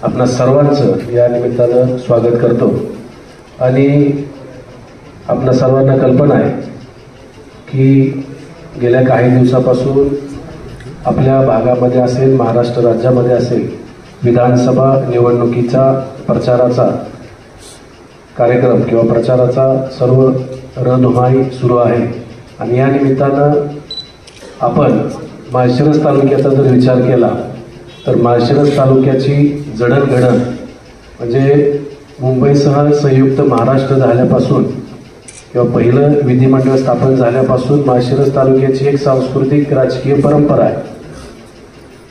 आपणा सर्वांचं या निमित्तानं स्वागत करतो। आणि आपणा सर्वांना कल्पना आहे की गेल्या काही दिवसापासून आपल्या भागामध्ये असेल, महाराष्ट्र राज्यामध्ये असेल, विधानसभा निवडणुकीचा प्रचाराचा कार्यक्रम किंवा प्रचाराचा सर्व रणधुमाळी सुरू आहे। आणि या निमित्तानं आपण माळशिरस तालुक्याचा जर विचार केला तर माळशिरस तालुक्याची जडणघडण म्हणजे मुंबईसह संयुक्त महाराष्ट्र झाल्यापासून किंवा पहिलं विधिमंडळ स्थापन झाल्यापासून माळशिरस तालुक्याची एक सांस्कृतिक राजकीय परंपरा आहे।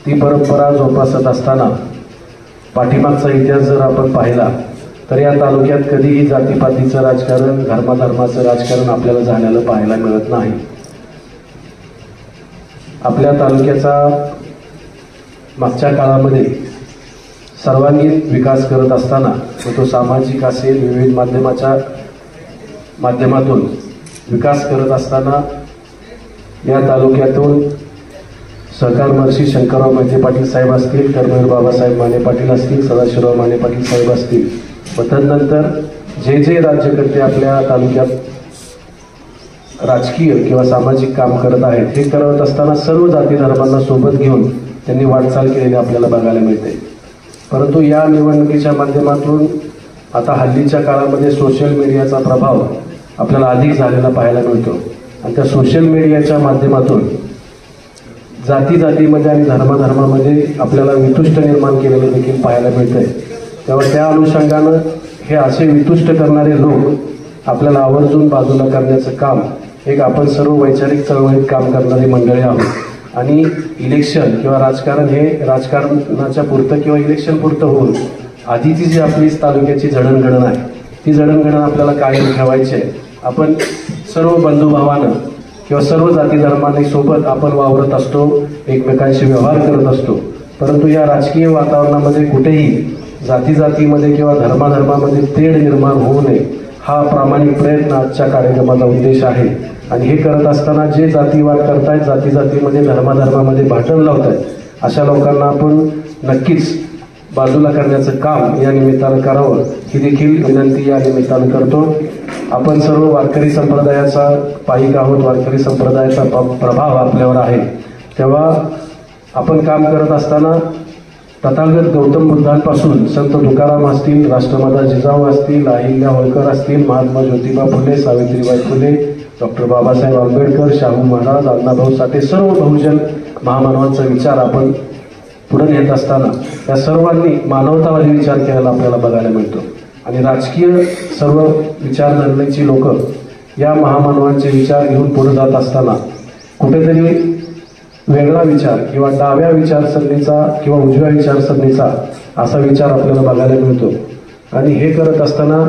ती परंपरा जोपासत असताना पाठीमागचा इतिहास जर आपण पाहिला तर या तालुक्यात कधीही जातीपातीचं राजकारण, धर्माधर्माचं राजकारण आपल्याला झालेलं पाहायला मिळत नाही। आपल्या तालुक्याचा मागच्या काळामध्ये सर्वांगीण विकास करत असताना तो सामाजिक असेल, विविध माध्यमातून विकास करत असताना या तालुक्यातून सहकार महर्षी शंकरराव मेहते पाटील साहेब असतील, कर्मवीर बाबासाहेब माने पाटील असतील, सदाशिवराव माने पाटील साहेब असतील व तदनंतर जे जे राज्यकर्ते आपल्या तालुक्यात राजकीय किंवा सामाजिक काम करत आहेत, हे करत असताना सर्व जाती धर्मांना सोबत घेऊन त्यांनी वाटचाल केलेली आपल्याला बघायला मिळते। परंतु या निवडणुकीच्या माध्यमातून आता हल्लीच्या काळामध्ये सोशल मीडियाचा प्रभाव आपल्याला अधिक झालेला पाहायला मिळतो आणि त्या सोशल मीडियाच्या माध्यमातून जातीमध्ये आणि धर्मामध्ये आपल्याला वितुष्ट निर्माण केलेलं देखील पाहायला मिळतंय। तेव्हा त्या अनुषंगानं हे असे वितुष्ट करणारे लोक आपल्याला आवर्जून बाजूला करण्याचं काम एक आपण सर्व वैचारिक चळवळीत काम करणारी मंडळी आहोत। आणि इलेक्शन किंवा राजकारण हे राजकारणाच्या पुरतं किंवा इलेक्शन पुरतं होऊन आधीची जी आपली तालुक्याची जडणघडण आहे ती जडणघडण आपल्याला कायम ठेवायची आहे। आपण सर्व बंधुभावानं किंवा सर्व जाती धर्मांनी सोबत आपण वावरत असतो, एकमेकांशी व्यवहार करत असतो। परंतु या राजकीय वातावरणामध्ये कुठेही जातीमध्ये किंवा धर्मामध्ये तेढ निर्माण होऊ नये हा प्रामाणिक प्रयत्न आजच्या कार्यक्रमाचा उद्देश आहे। आणि हे करत असताना जे जातीवाद करतायत, जातीमध्ये धर्मामध्ये भांडण लावतायत, अशा लोकांना आपण नक्कीच बाजूला करण्याचं काम या निमित्तानं करावं ही देखील विनंती या निमित्तानं करतो। आपण सर्व वारकरी संप्रदायाचा पाईक आहोत, वारकरी संप्रदायाचा प्रभाव आपल्यावर आहे। तेव्हा आपण काम करत असताना तथागत गौतम बुद्धांपासून संत तुकाराम असतील, राष्ट्रमाता जिजाऊ असतील, अहिल्या होळकर असतील, महात्मा ज्योतिबा फुले, सावित्रीबाई फुले, डॉक्टर बाबासाहेब आंबेडकर, शाहू महाराज, अण्णाभाऊ साठे, सर्व बहुजन महामानवांचा विचार आपण पुढे नेत असताना त्या सर्वांनी मानवतावादी विचार केलेला आपल्याला बघायला मिळतो। आणि राजकीय सर्व विचारधरणीची लोक या महामानवांचे विचार घेऊन पुढे जात असताना कुठेतरी वेगळा विचार किंवा डाव्या विचारसरणीचा किंवा उजव्या विचारसरणीचा असा विचार आपल्याला बघायला मिळतो। आणि हे करत असताना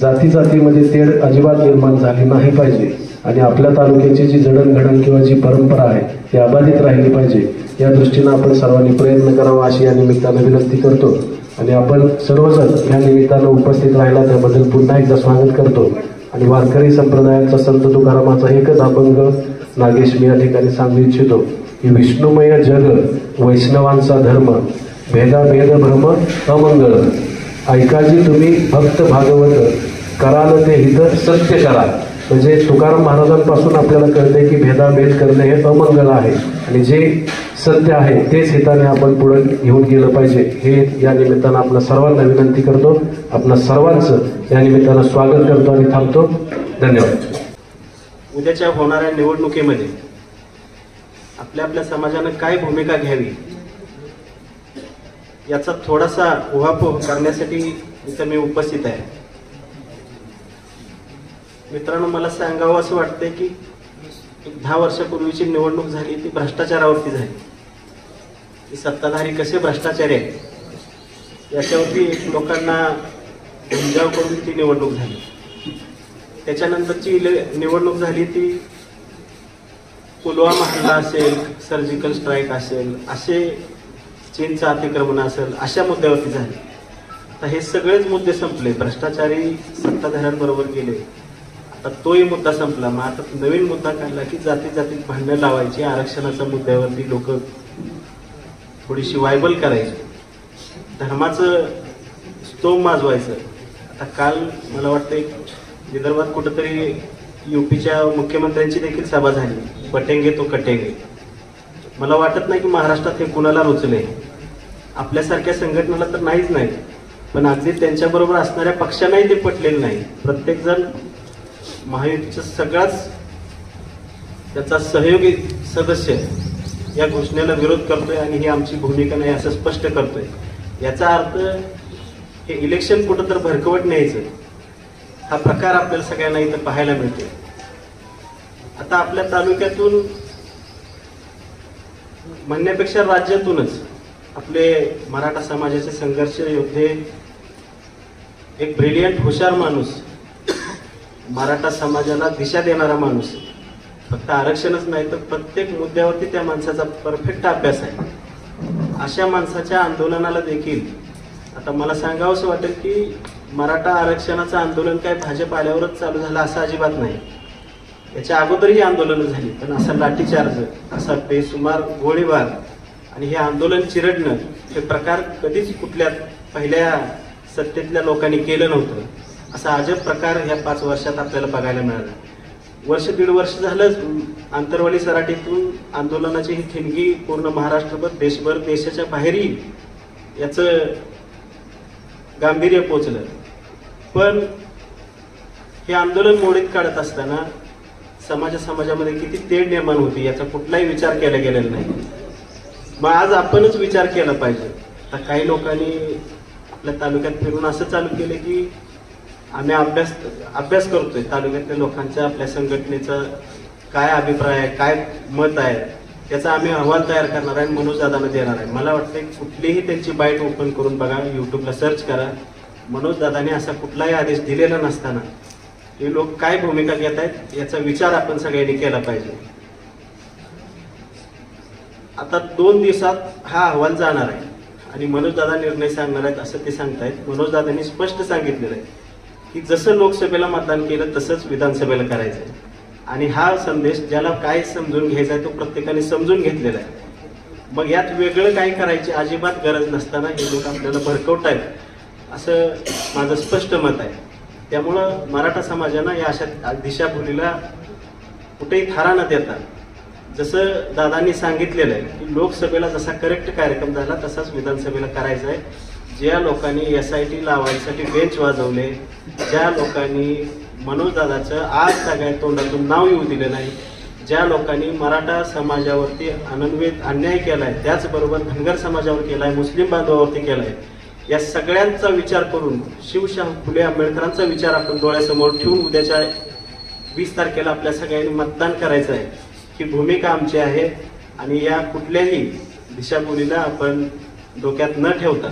जातीमध्ये तेढ अजिबात निर्माण झाली नाही पाहिजे आणि आपल्या तालुक्याची जी जडणघडण किंवा जी परंपरा आहे ती अबाधित राहिली पाहिजे या दृष्टीनं आपण सर्वांनी प्रयत्न करावा अशी या निमित्तानं विनंती करतो। आणि आपण सर्वजण या निमित्तानं उपस्थित राहिला त्याबद्दल पुन्हा एकदा स्वागत करतो। आणि वारकरी संप्रदायाचा संत तुकारामाचा एकच अभंग नागेश मी या ठिकाणी सांगू इच्छितो की विष्णुमय जग वैष्णवांचा धर्म, भेदाभेद भ्रम अमंगळ, ऐकाजी तुम्ही भक्त भागवत, कराल ते हित सत्य करा। म्हणजे तुकाराम महाराजांपासून आपल्याला कळते की भेदाभेद करणे हे अमंगळ आहे आणि जे सत्य आहे तेच हिताने आपण पुढे घेऊन गेलं पाहिजे हे या निमित्तानं आपल्या सर्वांना विनंती करतो। आपल्या सर्वांचं या निमित्तानं स्वागत करतो आणि थांबतो। धन्यवाद। उद्याच्या होणाऱ्या निवडणुकीमध्ये आपल्या समाजानं काय भूमिका घ्यावी याचा थोडासा उहापोह करण्यासाठी इथं मी उपस्थित आहे। मित्रांनो, मला सांगावं असं वाटतंय की 10 वर्षापूर्वीची निवडणूक झाली ती भ्रष्टाचारावरती झाली। ती सत्ताधारी कसे भ्रष्टाचारी आहेत याच्यावरती लोकांना उंजाव करून ती निवडणूक झाली। त्याच्यानंतरची निवडणूक झाली ती पुलवामा हल्ला असेल, सर्जिकल स्ट्राईक असेल, असे चीनचं अतिक्रमण असेल, अशा मुद्द्यावरती झाली। आता हे सगळेच मुद्दे संपले, भ्रष्टाचारी सत्ताधाऱ्यांबरोबर गेले, आता तोही मुद्दा संपला। मग आता नवीन मुद्दा काढला की जातीत भांडणं लावायची, आरक्षणाच्या मुद्द्यावरती लोक थोडीशी वायबल करायची। धर्माचं स्तोम माजवायचं. आता काल मला वाटतं विदर्भात कुठंतरी यूपीच्या मुख्यमंत्र्यांची देखील सभा झाली, बटेंगे तो कटेंगे. मला वाटत नाही की महाराष्ट्रात हे कुणाला रुचले. आपल्यासारख्या संघटनेला तर नाहीच नाही, पण अगदी त्यांच्याबरोबर असणाऱ्या पक्षांनाही ते पटलेलं नाही. प्रत्येकजण महायुतीचा सगळाच त्याचा सहयोगी सदस्य या घोषणेला विरोध करतोय आणि ही आमची भूमिका नाही असं स्पष्ट करतोय. याचा अर्थ हे इलेक्शन कुठं तर भरकवट न्यायचं हा प्रकार आपल्याला सगळ्यांना इथं पाहायला मिळतो. आता आपल्या तालुक्यातून म्हणण्यापेक्षा राज्यातूनच आपले मराठा समाजाचे संघर्ष योद्धे, एक ब्रिलियंट हुशार माणूस, मराठा समाजाला दिशा देणारा माणूस, फक्त आरक्षणच नाही तर प्रत्येक मुद्द्यावरती त्या माणसाचा परफेक्ट अभ्यास आहे. अशा माणसाच्या आंदोलनाला देखील आता मला सांगावंसं वाटेल की मराठा आरक्षणाचं आंदोलन काय भाजप आल्यावरच चालू झालं असं अजिबात नाही. याच्या अगोदरही आंदोलनं झाली, पण असा लाठीचार्ज, असा बेसुमार गोळीबार आणि हे आंदोलन चिरडणं हे प्रकार कधीच कुठल्या पहिल्या सत्तेतल्या लोकांनी केलं नव्हतं. असा अजब प्रकार ह्या 5 वर्षात आपल्याला बघायला मिळाला. वर्ष दीड वर्ष झालं आंतरवाली सराटीतून आंदोलनाची ही ठिणगी पूर्ण महाराष्ट्रभर, देशभर, देशाच्या बाहेरही याचं गांभीर्य पोचलं. पण हे आंदोलन मोडीत काढत असताना समाजामध्ये किती तेढ निर्माण होती याचा कुठलाही विचार केला गेलेला नाही. मग आज आपणच विचार केला पाहिजे. आता काही लोकांनी आपल्या तालुक्यात फिरून असं चालू केलं की आम्ही अभ्यास करतोय तालुक्यातल्या लोकांचा, आपल्या संघटनेचा काय अभिप्राय आहे, काय मत आहे, त्याचा आम्ही अहवाल तयार करणार आहे, मनोज दादांना देणार आहे. मला वाटतं कुठलीही त्यांची बाईट ओपन करून बघा, युट्यूबला सर्च करा. मनोज दादांनी असा कुठलाही आदेश दिलेला नसताना हे लोक काय भूमिका घेत आहेत याचा विचार आपण सगळ्यांनी केला पाहिजे. आता 2 दिवसात हा अहवाल जाणार आहे आणि मनोज दादा निर्णय सांगणार आहेत असं ते सांगतायत. मनोज दादांनी स्पष्ट सांगितलेलं आहे की जसं लोकसभेला मतदान केलं तसंच विधानसभेला करायचंय आणि हा संदेश ज्याला काय समजून घ्यायचा आहे तो प्रत्येकाने समजून घेतलेला आहे. मग यात वेगळं काय करायची अजिबात गरज नसताना हे लोक आपल्याला भरकवतायत असं माझं स्पष्ट मत आहे. त्यामुळं मराठा समाजानं या अशा दिशाभूलीला कुठेही थारा न देता जसं दादांनी सांगितलेलं आहे की लोकसभेला जसा करेक्ट कार्यक्रम झाला तसाच विधानसभेला करायचा आहे. ज्या लोकांनी SIT लावायसाठी बेंच वाजवले, ज्या लोकांनी मनोज दादाचं आज सगळ्या तोंडातून नाव येऊ दिले नाही, ज्या लोकांनी मराठा समाजावरती अन्याय केलाय, त्याचबरोबर धनगर समाजावर केलाय, मुस्लिम बांधवावरती केलाय, या सगळ्यांचा विचार करून शिवशाहू फुले आंबेडकरांचा विचार आपण डोळ्यासमोर ठेवून उद्याच्या 20 तारखेला आपल्या सगळ्यांनी मतदान करायचं आहे ही भूमिका आमची आहे. आणि या कुठल्याही दिशाभूलीला आपण डोक्यात न ठेवता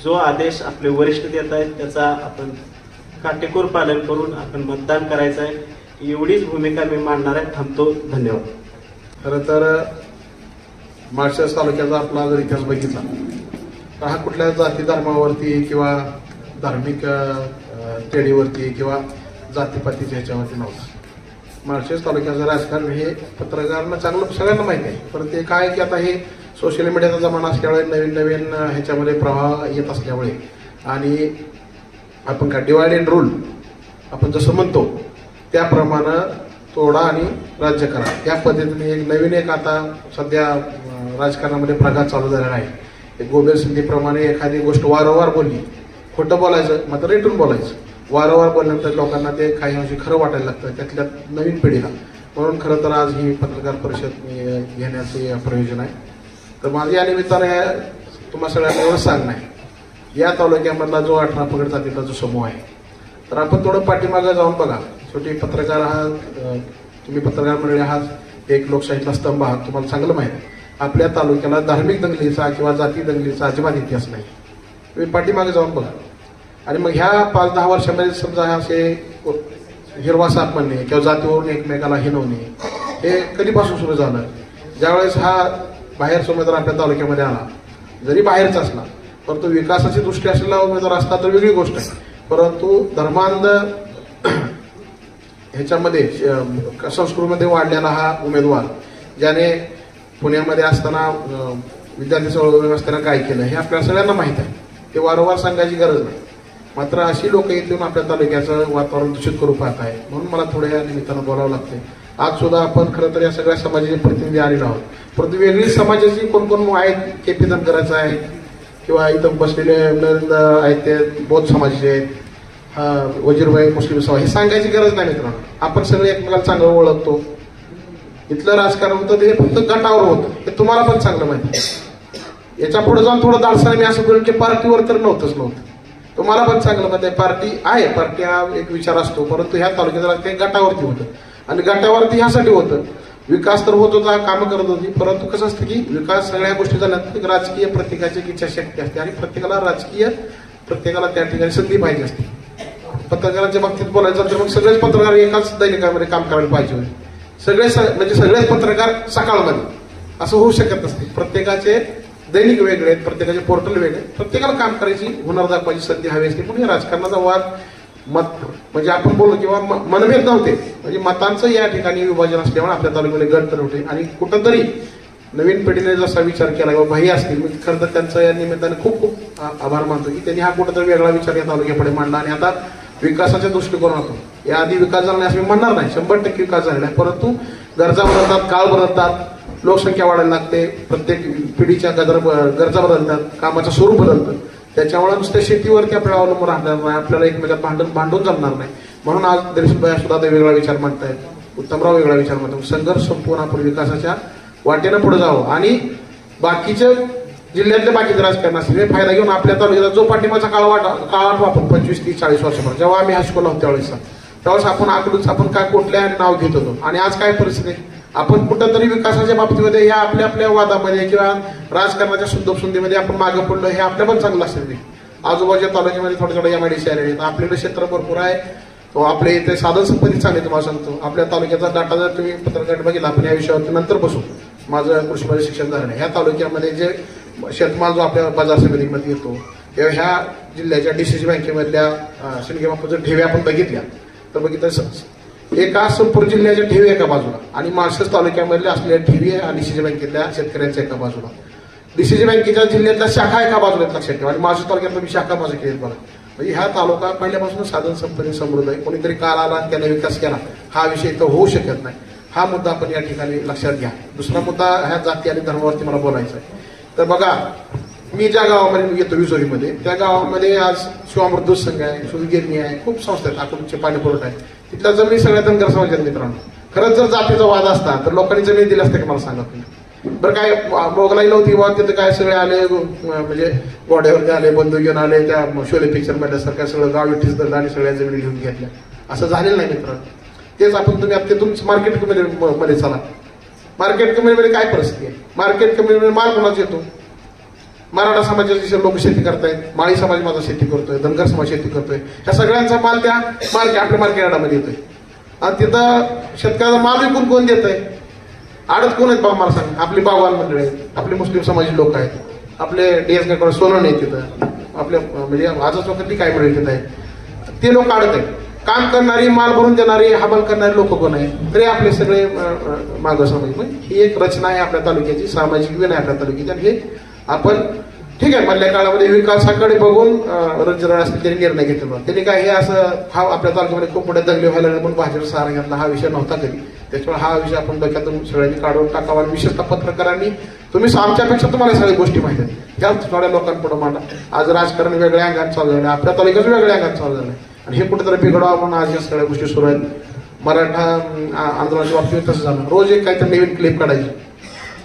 जो आदेश आपले वरिष्ठ देत आहेत त्याचा आपण काटेकोर पालन करून आपण मतदान करायचं आहे एवढीच भूमिका मी मांडणार आहे. थांबतो. धन्यवाद. खरं तर माळशिरस तालुक्याचा आपला जर इतिहास बघितला तर हा कुठल्या जाती धर्मावरती किंवा धार्मिक तेढीवरती किंवा जातीपातीच्या ह्याच्यावरती नव्हता. माळशिरस तालुक्याचं राजकारण हे पत्रकारांना चांगलं सगळ्यांना माहिती आहे. परंतु ते काय की आता हे सोशल मीडियाचा जमाना असल्यामुळे नवीन नवीन ह्याच्यामध्ये प्रवाह येत असल्यामुळे आणि आपण काय डिवाइड अँड रूल आपण जसं म्हणतो त्याप्रमाणे तोडा आणि राज्य करा या पद्धतीने एक नवीन एक आता सध्या राजकारणामध्ये प्रघात चालू झालेला आहे. एक गोबेल सिंधीप्रमाणे एखादी गोष्ट वारंवार बोलली, खोटं बोलायचं मात्र रेटून बोलायचं, वारंवार बोलल्यानंतर लोकांना ते काही अंशी खरं वाटायला लागतं त्यातल्या नवीन पिढीला. म्हणून खरं तर आज ही पत्रकार परिषद घेण्याचे प्रयोजन आहे. तर माझं या निमित्ताने तुम्हा सगळ्यांना एवढंच सांगणं आहे, या तालुक्यामधला जो 18 पगड जातीचा जो समूह आहे तर आपण थोडं पाठीमागं जाऊन बघा. शेवटी पत्रकार तुम्ही पत्रकार मंडळी आहात, एक लोकशाहीतला स्तंभ आहात, तुम्हाला चांगलं माहिती आहे आपल्या तालुक्याला धार्मिक दंगलीचा किंवा जाती दंगलीचा अजिबात इतिहास नाही. तुम्ही पाठीमागे जाऊन बघा. आणि मग ह्या 5-10 वर्षामध्ये समजा असे हिरवा साप म्हणणे किंवा जातीवरून एकमेकाला हिनवणे हे कधीपासून सुरू झालं. ज्यावेळेस हा बाहेरचा उमेदवार आपल्या तालुक्यामध्ये आला, जरी बाहेरचा असला परंतु विकासाची दृष्टी असलेला उमेदवार असता तर वेगळी गोष्ट आहे. परंतु धर्मांध ह्याच्यामध्ये संस्कृतीमध्ये वाढलेला हा उमेदवार ज्याने पुण्यामध्ये असताना विद्यार्थी सेवा व्यवस्थेनं काय केलं हे आपल्याला सगळ्यांना माहीत आहे. ते वारंवार सांगायची गरज नाही. मात्र अशी लोक येऊन आपल्या तालुक्याचं वातावरण दूषित करू पाहत आहे, म्हणून मला थोड्या या निमित्तानं बोलावं लागतंय. आज सुद्धा आपण खरं तर या सगळ्या समाजाचे प्रतिनिधी आलेलो आहोत, परंतु वेगळी समाजाची कोण कोण आहेत, केपी धनगराचं आहे किंवा इथं बसलेले आहेत ते बौद्ध समाजाचे आहेत, वजीरभाई मुस्लिम समाज, हे सांगायची गरज नाही मित्रांनो. आपण सगळे एकमेकाला चांगलं ओळखतो. इथलं राजकारण होतं ते फक्त गटावर होतं, हे तुम्हाला पण चांगलं माहिती आहे. याच्या पुढे जाऊन थोडं दाडसाने मी असं करेन की पार्टीवर तर नव्हतं. तुम्हाला पण चांगलं माहिती आहे पार्टी आहे, पार्टी हा एक विचार असतो, परंतु ह्या तालुक्याला ते गटावरती होतं. आणि गटावरती ह्यासाठी होतं, विकास तर होत होता, कामं करत होती, परंतु कसं असतं की विकास सगळ्या गोष्टी झाल्यानंतर राजकीय प्रत्येकाची इच्छाशक्ती असते आणि प्रत्येकाला त्या ठिकाणी संधी पाहिजे असते. पत्रकारांच्या बाबतीत बोलायचं तर मग सगळेच पत्रकार एकाच दैनिकामध्ये काम करायला पाहिजे होते. म्हणजे सगळेच पत्रकार सकाळमध्ये असं होऊ शकत नसते. प्रत्येकाचे दैनिक वेगळे आहेत, प्रत्येकाचे पोर्टल वेगळे, प्रत्येकाला काम करायची हुनर दाखवायची संधी हवी असते. म्हणून राजकारणाचा वाद म्हणजे आपण बोललो किंवा मनभेद नव्हते, म्हणजे मतांचं या ठिकाणी विभाजन असल्यामुळे आपल्या तालुक्यामध्ये गट तर होते. आणि कुठंतरी नवीन पिढीने जसा विचार केला किंवा भाई असतील, म्हणजे खरं तर त्यांचा या निमित्ताने खूप खूप आभार मानतो की त्यांनी हा कुठंतरी वेगळा विचार या तालुक्यापुढे मांडला. आणि आता विकासाच्या दृष्टिकोनातून याआधी विकास झाला नाही असं मी म्हणणार नाही, 100% विकास झालेला आहे, परंतु गरजा बदलतात, काळ बदलतात, लोकसंख्या वाढायला लागते, प्रत्येक पिढीच्या गरजा बदलतात, कामाचं स्वरूप बदलतं. त्याच्यामुळे नुसत्या शेतीवरती आपल्याला अवलंबून राहणार नाही, आपल्याला एकमेकात भांडून जमणार नाही. म्हणून आज दिलीपभाई सुद्धा ते वेगळा विचार मांडतायत, उत्तमराव वेगळा विचार मांडतात. संघर्ष संपवून आपण विकासाच्या वाटेनं पुढे जावं आणि बाकीच्या जिल्ह्यातले बाकीचे राजकारण असतील फायदा घेऊन आपल्या तालुक्याचा जो पाठिंबाचा काळ आठवा आपण 25, 30, 40 वर्षापर्यंत जेव्हा आम्ही हायस्कूलला होतो त्यावेळेस आपण काय कुठल्या नाव घेत होतो. आणि आज काय परिस्थिती, आपण कुठंतरी विकासाच्या बाबतीमध्ये या आपल्या वादामध्ये किंवा राजकारणाच्या सुंदोपसुंदीमध्ये आपण मागे पडलो, हे आपल्या पण चांगलं असेल. आजूबाजूच्या तालुक्यामध्ये थोडे MIDC आलेले आहेत, आपल्याकडे क्षेत्र भरपूर आहे, तो आपले इथे साधन संपत्ती चांगली. तुम्हाला सांगतो आपल्या तालुक्याचा डाटा जर तुम्ही पत्रकार बघितला, आपण या विषयावरती नंतर बसू. माझं कृषीमध्ये शिक्षण झालं आहे. ह्या तालुक्यामध्ये जे शेतमाल जो आपल्या बाजार समितीमध्ये येतो, ह्या जिल्ह्याच्या DCC बँकेमधल्या शिंदे बापूच्या ठेव्या आपण बघितल्या तर बघितलं एका संपूर्ण जिल्ह्याच्या ठेवी एका बाजूला आणि माळशिरस तालुक्यामधल्या असलेल्या ठेवी DCC बँकेतल्या शेतकऱ्यांच्या एका बाजूला, DCC बँकेच्या जिल्ह्यातल्या शाखा एका बाजूला लक्षात ठेवा आणि माळशिरस तालुक्यातल्या मी शाखा माझ्या केली बघा. म्हणजे ह्या तालुका पहिल्यापासून साधन संपत्ती समृद्ध आहे. कोणीतरी काल आला आणि त्याने विकास केला हा विषय इथं होऊ शकत नाही. हा मुद्दा आपण या ठिकाणी लक्षात घ्या. दुसरा मुद्दा ह्या जाती आणि धर्मावरती मला बोलायचा आहे. तर बघा, मी ज्या गावामध्ये येतो विजोरीमध्ये, त्या गावामध्ये आज शिवामृत दूध संघ आहे, सुदगिरणी आहे, खूप संस्था आहेत, अकलूजचे पाणी पुरवठा आहे. तिथल्या जमिनी सगळ्या धनगर समाजाच्या मित्रांनो. खरंच जर जातीचा वाद असता तर लोकांनी जमीन दिली असते का मला सांगा तुम्ही. बरं काय मोगलाई नव्हती बा, तिथे काय सगळे आले म्हणजे घोड्यावरती आले, बंदूक घेऊन आले, त्या शोले पिक्चर मध्ये सारख्या सगळं गाव विठीस धरलं आणि सगळ्या जमिनी घेऊन घेतल्या. असं झालेलं नाही मित्रांनो. तेच आपण तुम्ही आता तुमचं मार्केट कमिटीमध्ये चला, मार्केट कमिटीमध्ये काय परिस्थिती आहे. मार्केट कमिटीमध्ये माल कोणाचा येतो, मराठा समाजाची लोक शेती करतायत, माळी समाज माझा शेती करतोय, धनगर समाज शेती करतोय, ह्या सगळ्यांचा माल त्या आपल्या मार्केट यार्डामध्ये येतोय. आणि तिथं शेतकऱ्याचा माल विकून कोण देत आहे, आडत कोण आहेत बघा मला सांग. आपली बागवान मंडळी आहेत, आपले मुस्लिम समाजाचे लोक आहेत, आपले DSK कडे सोनं नाही तिथं, आपल्या म्हणजे आजच वखतली काय मिळेल तिथं आहे, ते लोक आडत आहेत. काम करणारी, माल भरून देणारी, हबल करणारे लोक कोण आहेत, तरी आपले सगळे मागं समाज. ही एक रचना आहे आपल्या तालुक्याची, सामाजिक विण आहे आपल्या तालुक्याची. आणि हे आपण ठीक आहे मधल्या काळामध्ये विकासाकडे बघून रंजन असतील त्यांनी निर्णय घेतला. त्यांनी काय हे असं हा आपल्या तालुक्यामध्ये खूप मोठे दंगले व्हायला लागले म्हणून भाजप सहारा घेतला, हा विषय नव्हता कधी. त्याच्यामुळे हा विषय आपण डोक्यातून सगळ्यांनी काढून टाकावा. विशेषतः पत्रकारांनी तुम्ही आमच्यापेक्षा तुम्हाला सगळ्या गोष्टी माहिती आहेत, त्या थोड्या लोकांपुढे मांडा. आज राजकारण वेगळ्या अंगात चालू झालं, आपल्या तालुक्यात वेगळ्या अंगात चालू झालं आणि हे कुठेतरी बिघडावं म्हणून आज या सगळ्या गोष्टी सुरू आहेत. मराठा आंदोलनाच्या बाबतीत तसं झालं, रोज एक काहीतरी नवीन क्लिप काढायची,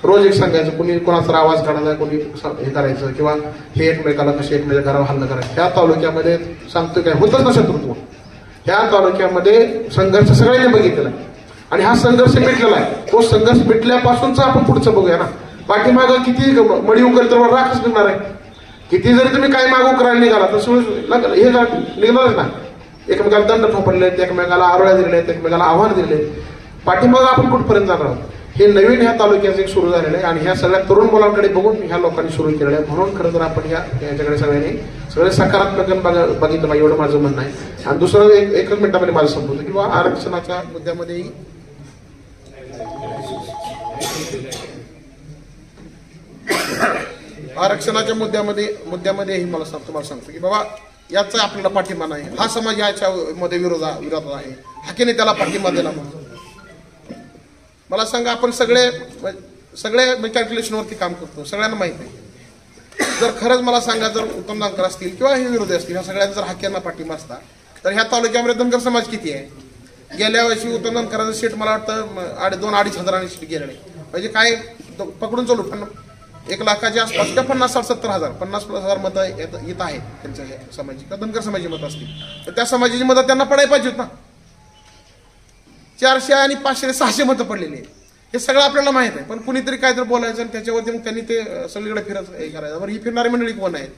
रोज एक सांगायचं, कोणी कोणाचा आवाज काढायचा, कोणी हे करायचं किंवा हे एकमेकाला कसे एकमेकाच्या घरावर हल्ला करायचं. ह्या तालुक्यामध्ये सांगतो काय होतच ना शत्रुत्व. ह्या तालुक्यामध्ये संघर्ष सगळ्यांनी बघितलेला आहे आणि हा संघर्ष मिटलेला आहे. तो संघर्ष मिटल्यापासूनच आपण पुढचं बघूया ना. पाठीमागं किती मळी उकल तर राखच निघणार आहे. किती जरी तुम्ही काही मागू करायला निघाला तर हे निघणारच ना. एकमेकाला दंड ठोपरले, एकमेकाला आरोळ्या दिलेल्या आहेत, एकमेकाला आव्हान दिले. पाठीमागं आपण कुठपर्यंत जाणार आहोत हे नवीन ह्या तालुक्याचं एक सुरू झालेलं आहे आणि ह्या सगळ्या तरुण मुलांकडे बघून ह्या लोकांनी सुरू केलेलं आहे. म्हणून खरं तर आपण याच्याकडे सगळे सकारात्मक बघितलं पाहिजे, एवढं माझं म्हणणं आहे. आणि दुसरं एकच मिनिटामध्ये माझं संपवतो किंवा आरक्षणाच्या मुद्द्यामध्ये आरक्षणाच्या मुद्द्यामध्येही तुम्हाला सांगतो की बाबा याचा आपल्याला पाठिंबा नाही, हा समाज याच्यामध्ये विरोधात आहे, हाकेने त्याला पाठिंबा दिला म्हणून मला सांगा. आपण सगळे कॅल्क्युलेशनवरती काम करतो, सगळ्यांना माहिती आहे. जर खरंच मला सांगा, जर उत्तम जानकर असतील किंवा हे विरोधी असतील, ह्या सगळ्यांना जर हाक्यांना पाठिंबा असता तर ह्या तालुक्यामध्ये धनगर समाज किती आहे? गेल्या वर्षी उत्तम जानकरांचं सीट मला वाटतं 2-2.5 हजारांनी सीट गेलेलं आहे. म्हणजे काय पकडून चालू 1,00,000च्या आसपास किंवा 50-60-70 हजार 50+ मतं येत आहेत त्यांच्या समाजाची किंवा धनगर समाजाची मतं असतील तर त्या समाजाची मतं त्यांना पडायला पाहिजेत ना. 400 आणि 500-600 मतं पडलेली आहेत. हे सगळं आपल्याला माहित आहे, पण कुणीतरी काहीतरी बोलायचं आणि त्याच्यावरती मग त्यांनी ते सगळीकडे हे करायचं. बरं, ही फिरणारी मंडळी कोण आहेत?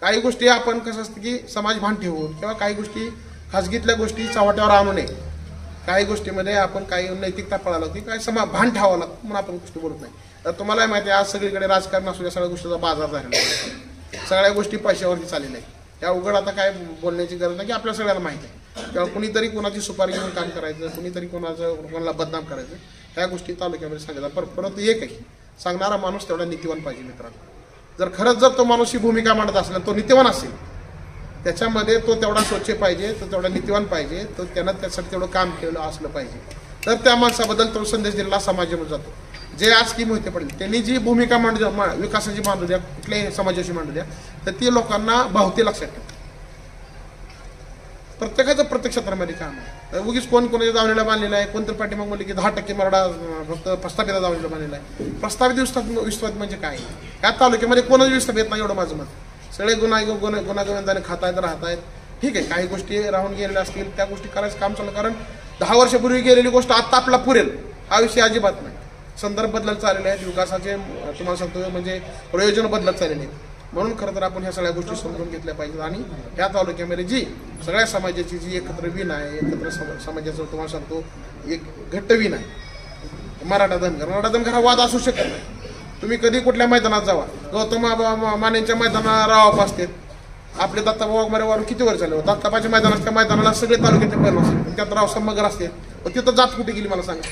काही गोष्टी आपण कसं असतं की समाज भान ठेवून किंवा काही गोष्टी खाजगीतल्या गोष्टी चव्हाट्यावर आणू नये, काही गोष्टीमध्ये आपण काही नैतिकता पाळायला लागते, काही भान ठेवावं लागतं म्हणून आपण गोष्टी बोलत नाही. तर तुम्हाला माहिती आहे, आज सगळीकडे राजकारण असू या सगळ्या गोष्टीचा बाजार झालेला आहे, सगळ्या गोष्टी पैशावरती चाललेल्या आहेत. त्या उघड आता काय बोलण्याची गरज नाही की आपल्या सगळ्यांना माहिती आहे. किंवा कुणीतरी कोणाची सुपारी घेऊन काम करायचं, कुणीतरी कोणाला बदनाम करायचं, ह्या गोष्टी तालुक्यामध्ये सांगितलं. परंतु एक आहे, सांगणारा माणूस तेवढा नीतिवान पाहिजे मित्रांनो. जर तो माणूस ही भूमिका मांडत असेल, तो नीतिवान असेल, त्याच्यामध्ये तो तेवढा स्वच्छ पाहिजे, तो तेवढा नीतिवान पाहिजे, तो त्यानं त्यासाठी तेवढं काम केलं असलं पाहिजे. तर त्या माणसाबद्दल तो संदेश दिलेला समाजामध्ये जातो. जे आज स्कीम होते पडले त्यांनी जी भूमिका विकासाची मांडू द्या, कुठल्याही समाजाची मांडू द्या, तर ती लोकांना भावते लक्षात ठेवा. प्रत्येकाचं प्रत्येक क्षेत्रामध्ये काम आहे. उगीच कोणाच्या दावणीला बांधलेलं आहे, कोणत्या पाठीमाग म्हणले की 10% मराठा फक्त प्रस्थापित दावणीला बांधलेला आहे. प्रस्तावित विस्थापित म्हणजे काय? या तालुक्यामध्ये कोणच विस्थापित नाही, एवढं माझं मत. सगळे गुन्हागोविंदाने खात आहेत, राहत आहेत. ठीक आहे, काही गोष्टी राहून गेलेल्या असतील, त्या गोष्टी करायचं काम चालू. कारण 10 वर्षापूर्वी गेलेली गोष्ट आता आपला पुरेल हा विषय अजिबात नाही. संदर्भ बदलत चाललेले आहेत, विकासाचे तुम्हाला सांगतो म्हणजे प्रयोजन बदलत चाललेले आहेत. म्हणून खरं तर आपण ह्या सगळ्या गोष्टी समजून घेतल्या पाहिजेत. आणि ह्या तालुक्यामध्ये जी सगळ्या समाजाची जी एकत्र विण आहे, एकत्र समाजाचं तुम्हाला सांगतो एक घट्ट विण आहे, मराठा धनगर हा वाद असू शकत नाही. तुम्ही कधी कुठल्या मैदानात जावा, गौतम मानेंच्या मैदानाला राव असते, आपले दत्ताभाऊ वाघमारेवर किती वर झाले, दत्ताबाच्या मैदानात त्या मैदानाला सगळे तालुक्याचे पैल असतात, त्यात राव समग्र असते, तिथं जात कुठे गेली मला सांगा.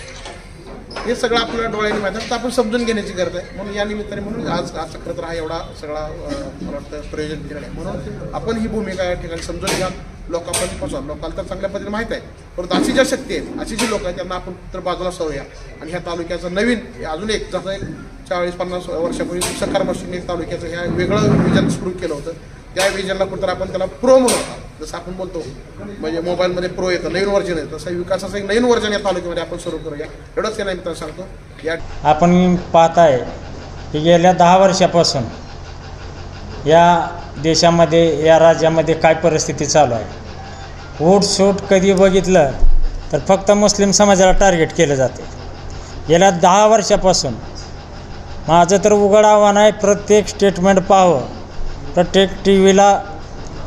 हे सगळं आपल्याला डोळ्याने माहिती आहे, तर आपण समजून घेण्याची गरज आहे. म्हणून या निमित्ताने म्हणून आज खरं तर हा एवढा सगळा मला वाटतं प्रयोजन केलेलं आहे. म्हणून आपण ही भूमिका या ठिकाणी समजून घ्या, लोकांपर्यंत पोहोचवा. लोकांना तर चांगल्या पद्धतीने माहीत आहे, परंतु अशी ज्या शक्ती आहेत, अशी जी लोक आहेत, त्यांना आपण तर बाजूला सवया. आणि ह्या तालुक्याचं नवीन अजून एक जसं 40-50 वर्षापूर्वी सकार मशीन एक तालुक्याचं ह्या वेगळं विजन सुरू केलं होतं, त्या विजनला कुठं आपण त्याला प्रो म्हणून होता. जसं आपण बोलतो म्हणजे मोबाईलमध्ये प्रो येतं, नवीन वर्जन येतं, तसं विकासाचं एक नवीन वर्जन या तालुक्यामध्ये आपण सुरू करूया. एवढंच या निमित्तानं सांगतो. या आपण पाहताय की गेल्या 10 वर्षापासून या देशामध्ये, या राज्यामध्ये काय परिस्थिती चालू आहे. वोट कधी बघितलं तर फक्त मुस्लिम समाजाला टार्गेट केलं जाते. गेल्या 10 वर्षापासून माझं तर उघड आव्हान आहे, प्रत्येक स्टेटमेंट पाहावं, प्रत्येक TV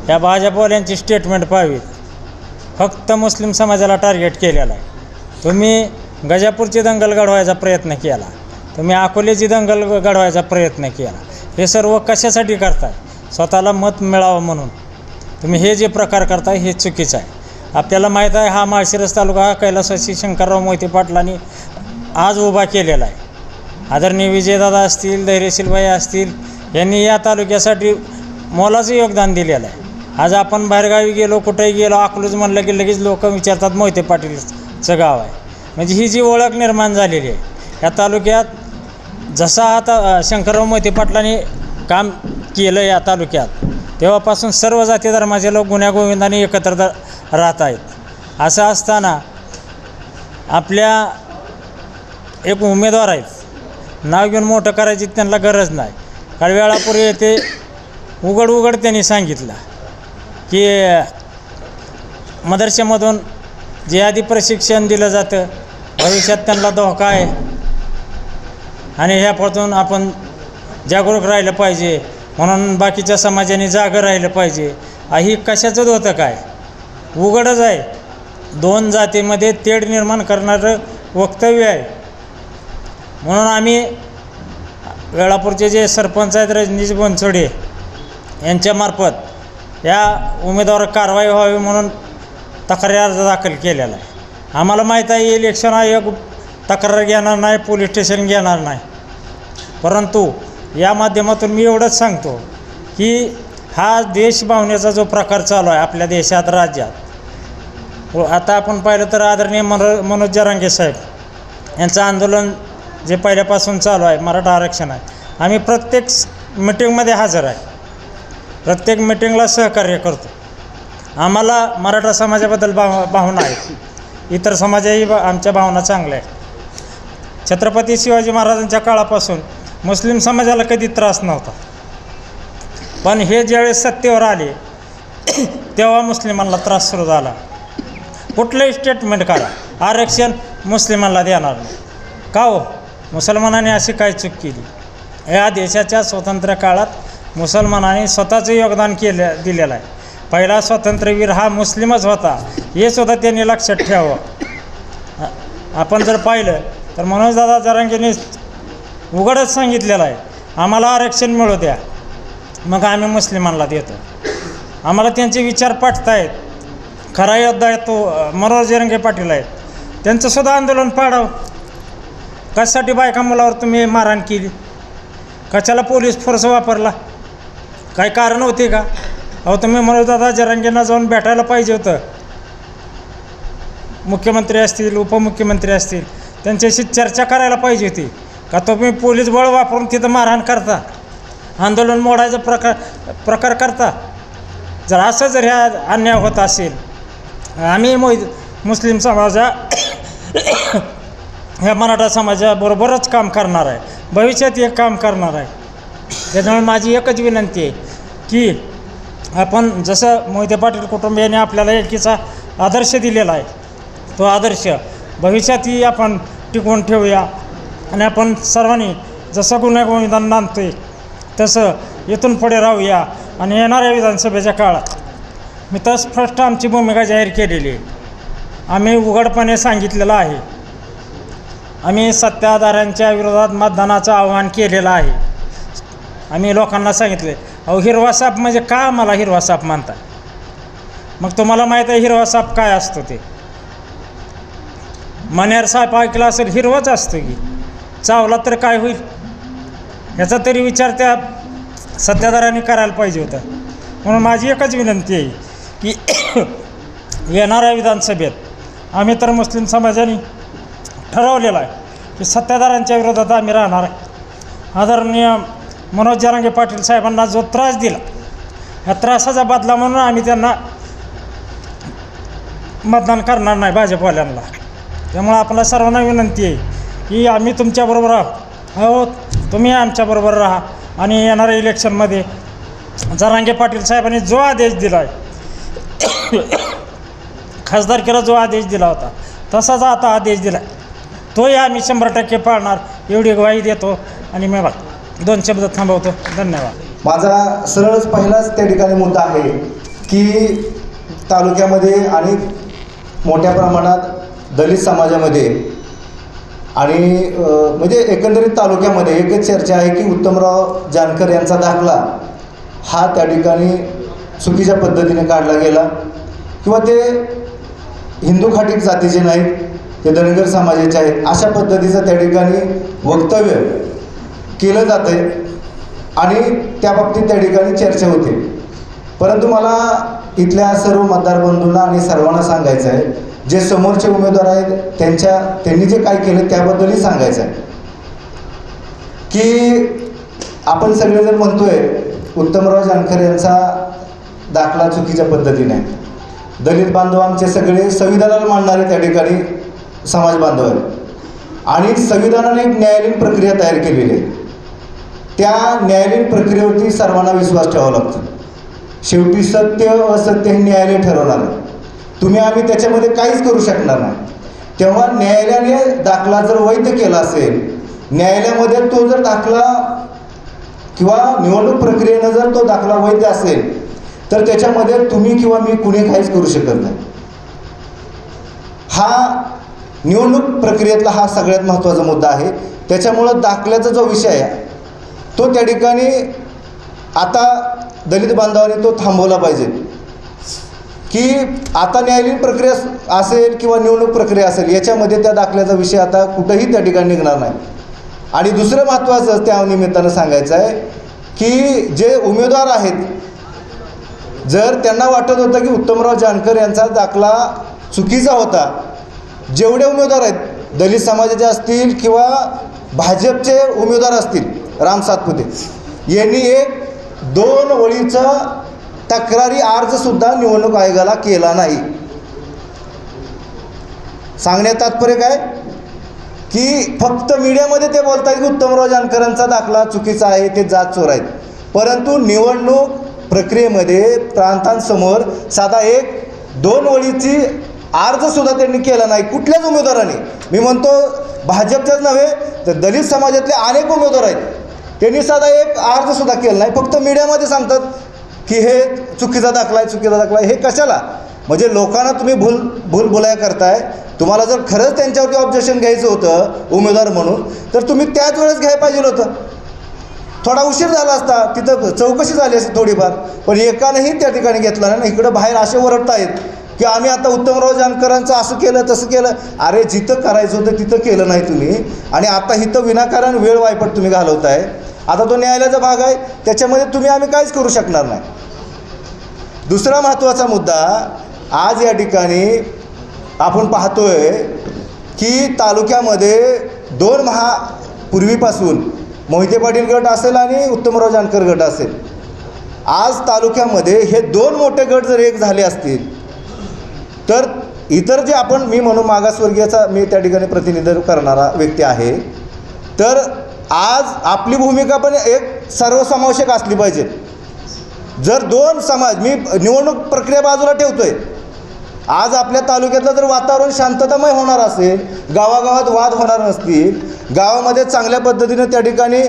या भाजपवाल्यांची स्टेटमेंट पाहावीत. फक्त मुस्लिम समाजाला टार्गेट केलेला आहे. तुम्ही गजापूरची दंगल घडवायचा प्रयत्न केला, तुम्ही अकोल्याची दंगल घडवायचा प्रयत्न केला. हे सर्व कशासाठी करताय? स्वतःला मत मिळावं म्हणून. तुम्ही हे जे प्रकार करताय हे चुकीचं आहे. आपल्याला माहीत आहे, हा माळशिरस तालुका हा कैलासवासी शंकरराव मोहिते पाटलांनी आज उभा केलेला आहे. आदरणीय विजयदादा असतील, धैर्यशीलबाई असतील, यांनी या तालुक्यासाठी मोलाचं योगदान दिलेलं आहे. आज आपण बाहेरगावी गेलो, कुठेही गेलो, अकलूज म्हणलं की लगेच लोक विचारतात मोहिते पाटीलचं गाव आहे. म्हणजे ही जी ओळख निर्माण झालेली आहे या तालुक्यात. जसा आता शंकरराव मोहिते पाटलांनी काम केलं या तालुक्यात, तेव्हापासून सर्व जाती धर्माचे लोक गुण्यागोविंदाने एकत्र राहत आहेत. असं असताना आपल्या एक उमेदवार आहेत, नाव घेऊन मोठं करायची त्यांना गरज नाही. काही वेळापूर्वी येथे उघड त्यांनी सांगितलं की मदरशामधून जिहादी प्रशिक्षण दिलं जातं, भविष्यात त्यांना धोका आहे आणि ह्यापासून आपण जागरूक राहिलं पाहिजे, म्हणून बाकीच्या समाजाने जागं राहिलं पाहिजे. ही कशाचं होतं काय? उघडच आहे. 2 जातीमध्ये तेढ निर्माण करणारं वक्तव्य आहे. म्हणून आम्ही वेळापूरचे जे सरपंच आहेत रजनीश बनसोडे यांच्यामार्फत या उमेदवारावर कारवाई व्हावी म्हणून तक्रारी अर्ज दाखल केलेला आहे. आम्हाला माहीत आहे इलेक्शन आयोग तक्रार घेणार नाही, पोलीस स्टेशन घेणार नाही, परंतु या माध्यमातून मी एवढंच सांगतो की हा देशभावनेचा जो प्रकार चालू आहे आपल्या देशात राज्यात, आता आपण पाहिलं तर आदरणीय मनोज जरांगे साहेब यांचं आंदोलन जे पहिल्यापासून चालू आहे मराठा आरक्षण आहे, आम्ही प्रत्येक मिटिंगमध्ये हजर आहे, प्रत्येक मिटिंगला सहकार्य करतो. आम्हाला मराठा समाजाबद्दल भावना आहेत, इतर समाजही आमच्या भावना चांगल्या आहेत. छत्रपती शिवाजी महाराजांच्या काळापासून मुस्लिम समाजाला कधी त्रास नव्हता, पण हे ज्यावेळेस सत्तेवर आले तेव्हा मुस्लिमांना त्रास सुरू झाला. कुठलंही स्टेटमेंट करा, आरक्षण मुस्लिमांना देणार नाही. का हो? मुसलमानांनी अशी काय चूक केली? या देशाच्या स्वातंत्र्य काळात मुसलमानांनी स्वतःचं योगदान दिलेलं आहे. पहिला स्वातंत्र्यवीर हा मुस्लिमच होता, हे सुद्धा त्यांनी लक्षात ठेवावं. आपण जर पाहिलं तर मनोजदादा जरांगेंनी उघडच सांगितलेलं आहे, आम्हाला आरक्षण मिळू द्या, मग आम्ही मुस्लिमांना देतो. आम्हाला त्यांचे विचार पटतायत. खरा योद्धा आहे तो मनोज जरांगे पाटील आहेत, त्यांचंसुद्धा आंदोलन पाडावं. कशासाठी बायका मुलावर तुम्ही मारहाण केली? कशाला पोलीस फोर्स वापरला? काही कारण होते का? अहो, तुम्ही मनोजदादा जरांगेंना जाऊन भेटायला पाहिजे होतं. मुख्यमंत्री असतील, उपमुख्यमंत्री असतील, त्यांच्याशी चर्चा करायला पाहिजे होती का? तुम्ही पोलीस बळ वापरून तिथं मारहाण करता, आंदोलन मोडायचा प्रकार करता. जर असं जर ह्या अन्याय होत असेल, आम्ही मुस्लिम समाजा ह्या मराठा समाजाबरोबरच काम करणार आहे, भविष्यात एक काम करणार आहे. त्याच्यामुळे माझी एकच विनंती आहे की आपण जसं मोहिते पाटील कुटुंबियांनी आपल्याला एकीचा आदर्श दिलेला आहे, तो आदर्श भविष्यातही आपण टिकवून ठेवूया. आणि आपण सर्वांनी जसं गुन्हेगार नांदतो आहे तसं इथून पुढे राहूया. आणि येणाऱ्या विधानसभेच्या काळात मी तर स्पष्ट आमची भूमिका जाहीर केलेली आहे. आम्ही उघडपणे सांगितलेलं आहे, आम्ही सत्ताधाऱ्यांच्या विरोधात मतदानाचं आवाहन केलेलं आहे. आम्ही लोकांना सांगितले, अहो हिरवा साप म्हणजे का आम्हाला हिरवा साप मानता? मग तुम्हाला माहीत आहे हिरवा साप काय असतो? ते मण्यार साप ऐकला असेल, हिरवाच असतो की, चावला तर काय होईल? याचा तरी विचार त्या सत्ताधाऱ्यांनी करायला पाहिजे होता. म्हणून माझी एकच विनंती आहे की येणाऱ्या विधानसभेत आम्ही तर मुस्लिम समाजाने ठरवलेलं आहे की सत्ताधाऱ्यांच्या विरोधात आम्ही राहणार आहे. आदरणीय मनोज जरांगे पाटील साहेबांना जो त्रास दिला, ह्या त्रासाचा बदला म्हणून आम्ही त्यांना मतदान करणार नाही, भाजपवाल्यांना. त्यामुळे आपल्याला सर्वांना विनंती आहे की आम्ही तुमच्याबरोबर आहोत, तुम्ही आमच्याबरोबर राहा. आणि येणाऱ्या इलेक्शनमध्ये जरांगे पाटील साहेबांनी जो आदेश दिला आहे, खासदारकीला जो आदेश दिला होता तसाच आता आदेश दिला आहे, तोही आम्ही 100% पाळणार, एवढी ग्वाही देतो. आणि मी 2 शब्द थांबवतो. धन्यवाद. माझा सरळच पहिलाच त्या ठिकाणी मुद्दा आहे की तालुक्यामध्ये आणि मोठ्या प्रमाणात दलित समाजामध्ये आणि म्हणजे एकंदरीत तालुक्यामध्ये एकच चर्चा आहे की उत्तमराव जानकर यांचा दाखला हा त्या ठिकाणी चुकीच्या पद्धतीने काढला गेला, किंवा ते हिंदू खाटीक जातीचे नाहीत, ते धनगर समाजाचे आहेत, अशा पद्धतीचं त्या ठिकाणी वक्तव्य केलं जातं आहे आणि त्या बाबतीत त्या ठिकाणी चर्चा होते. परंतु मला इथल्या सर्व मतदार बंधूंना आणि सर्वांना सांगायचं आहे, जे समोरचे उमेदवार आहेत त्यांनी जे काय केलं त्याबद्दलही सांगायचं आहे की आपण सगळेजण म्हणतोय उत्तमराव जानकर यांचा दाखला चुकीच्या पद्धतीने आहे. दलित बांधव आमचे सगळे संविधानाला मानणारे त्या ठिकाणी समाज बांधव आहेत आणि संविधानाने एक न्यायालयीन प्रक्रिया तयार केलेली आहे. त्या न्यायालयीन प्रक्रियेवरती सर्वांना विश्वास ठेवावा लागतो. शेवटी सत्य असत्य हे न्यायालय ठरवणार आहे. तुम्ही आम्ही त्याच्यामध्ये काहीच करू शकणार नाही. तेव्हा न्यायालयाने दाखला जर वैध केला असेल, न्यायालयामध्ये तो जर दाखला किंवा निवडणूक प्रक्रियेनं जर तो दाखला वैध असेल तर त्याच्यामध्ये तुम्ही किंवा मी कुणी काहीच करू शकत नाही. हा निवडणूक प्रक्रियेतला हा सगळ्यात महत्त्वाचा मुद्दा आहे. त्याच्यामुळं दाखल्याचा जो विषय आहे तो त्या ठिकाणी आता दलित बांधवांनी तो थांबवला पाहिजे की आता न्यायालयीन प्रक्रिया असेल किंवा निवडणूक प्रक्रिया असेल, याच्यामध्ये त्या दाखल्याचा विषय आता कुठंही त्या ठिकाणी निघणार नाही. आणि दुसरं महत्त्वाचं त्या निमित्तानं सांगायचं आहे की जे उमेदवार आहेत, जर त्यांना वाटत होतं की उत्तमराव जानकर यांचा दाखला चुकीचा होता, जेवढे उमेदवार आहेत दलित समाजाचे असतील किंवा भाजपचे उमेदवार असतील, राम सातपुते यांनी 1-2 ओळीचा तक्रारी अर्जसुद्धा निवडणूक आयोगाला केला नाही. सांगण्यात तात्पर्य काय की फक्त मीडियामध्ये ते बोलत आहेत की उत्तमराव जानकरांचा दाखला चुकीचा आहे, ते जात चोर आहेत, परंतु निवडणूक प्रक्रियेमध्ये प्रांतांसमोर साधा 1-2 ओळीची अर्जसुद्धा त्यांनी केला नाही कुठल्याच उमेदवाराने. मी म्हणतो भाजपच्याच नव्हे तर दलित समाजातले अनेक उमेदवार आहेत, त्यांनी साधा एक अर्जसुद्धा केला नाही. फक्त मीडियामध्ये सांगतात की हे चुकीचा दाखला आहे, चुकीचा दाखला आहे. हे कशाला? म्हणजे लोकांना तुम्ही भूलभुलाया करताय. तुम्हाला जर खरंच त्यांच्यावरती ऑब्जेक्शन घ्यायचं होतं उमेदवार म्हणून तर तुम्ही त्याच वेळेस घ्यायला पाहिजे होतं. थोडा उशीर झाला असता, तिथं चौकशी झाली असती थोडीफार, पण एकानेही त्या ठिकाणी घेतला नाही. इकडं बाहेर असे ओरडतायत की आम्ही आता उत्तमराव जानकरांचं असं केलं तसं केलं. अरे जिथं करायचं होतं तिथं केलं नाही तुम्ही, आणि आता इथं विनाकारण वेळ वायपट तुम्ही घालवताय. आता तो न्यायालयाचा भाग आहे, त्याच्यामध्ये तुम्ही आम्ही काहीच करू शकणार नाही. दुसरा महत्त्वाचा मुद्दा, आज या ठिकाणी आपण पाहतोय की तालुक्यामध्ये 2 पूर्वीपासून मोहिते पाटील गट असेल आणि उत्तमराव जानकर गट असेल, आज तालुक्यामध्ये हे 2 मोठे गट जर एक झाले असतील तर इतर जे आपण मी म्हणून मागासवर्गीयाचा मी त्या ठिकाणी प्रतिनिधित्व करणारा व्यक्ती आहे, तर आज आपली भूमिका पण एक सर्वसमावेशक असली पाहिजे. जर 2 समाज, मी निवडणूक प्रक्रिया बाजूला ठेवतोय, आज आपल्या तालुक्यातलं जर वातावरण शांततामय होणार असेल, गावागावात वाद होणार नसतील, गावामध्ये चांगल्या पद्धतीनं त्या ठिकाणी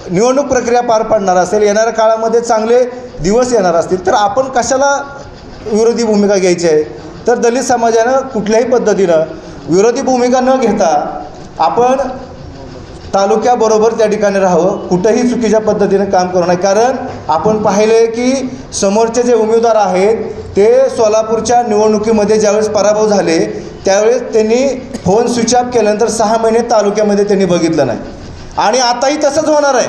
निवडणूक प्रक्रिया पार पाडणार असेल, येणाऱ्या काळामध्ये चांगले दिवस येणार असतील, तर आपण कशाला विरोधी भूमिका घ्यायची आहे? तर दलित समाजानं कुठल्याही पद्धतीनं विरोधी भूमिका न घेता आपण तालुक्याबरोबर त्या ठिकाणी राहावं, कुठंही चुकीच्या पद्धतीने काम करू नये. कारण आपण पाहिले की समोरचे जे उमेदवार आहेत ते सोलापूरच्या निवडणुकीमध्ये ज्यावेळेस पराभव झाले त्यावेळेस त्यांनी फोन स्विच ऑफ केल्यानंतर 6 महिने तालुक्यामध्ये त्यांनी बघितलं नाही, आणि आताही तसंच होणार आहे.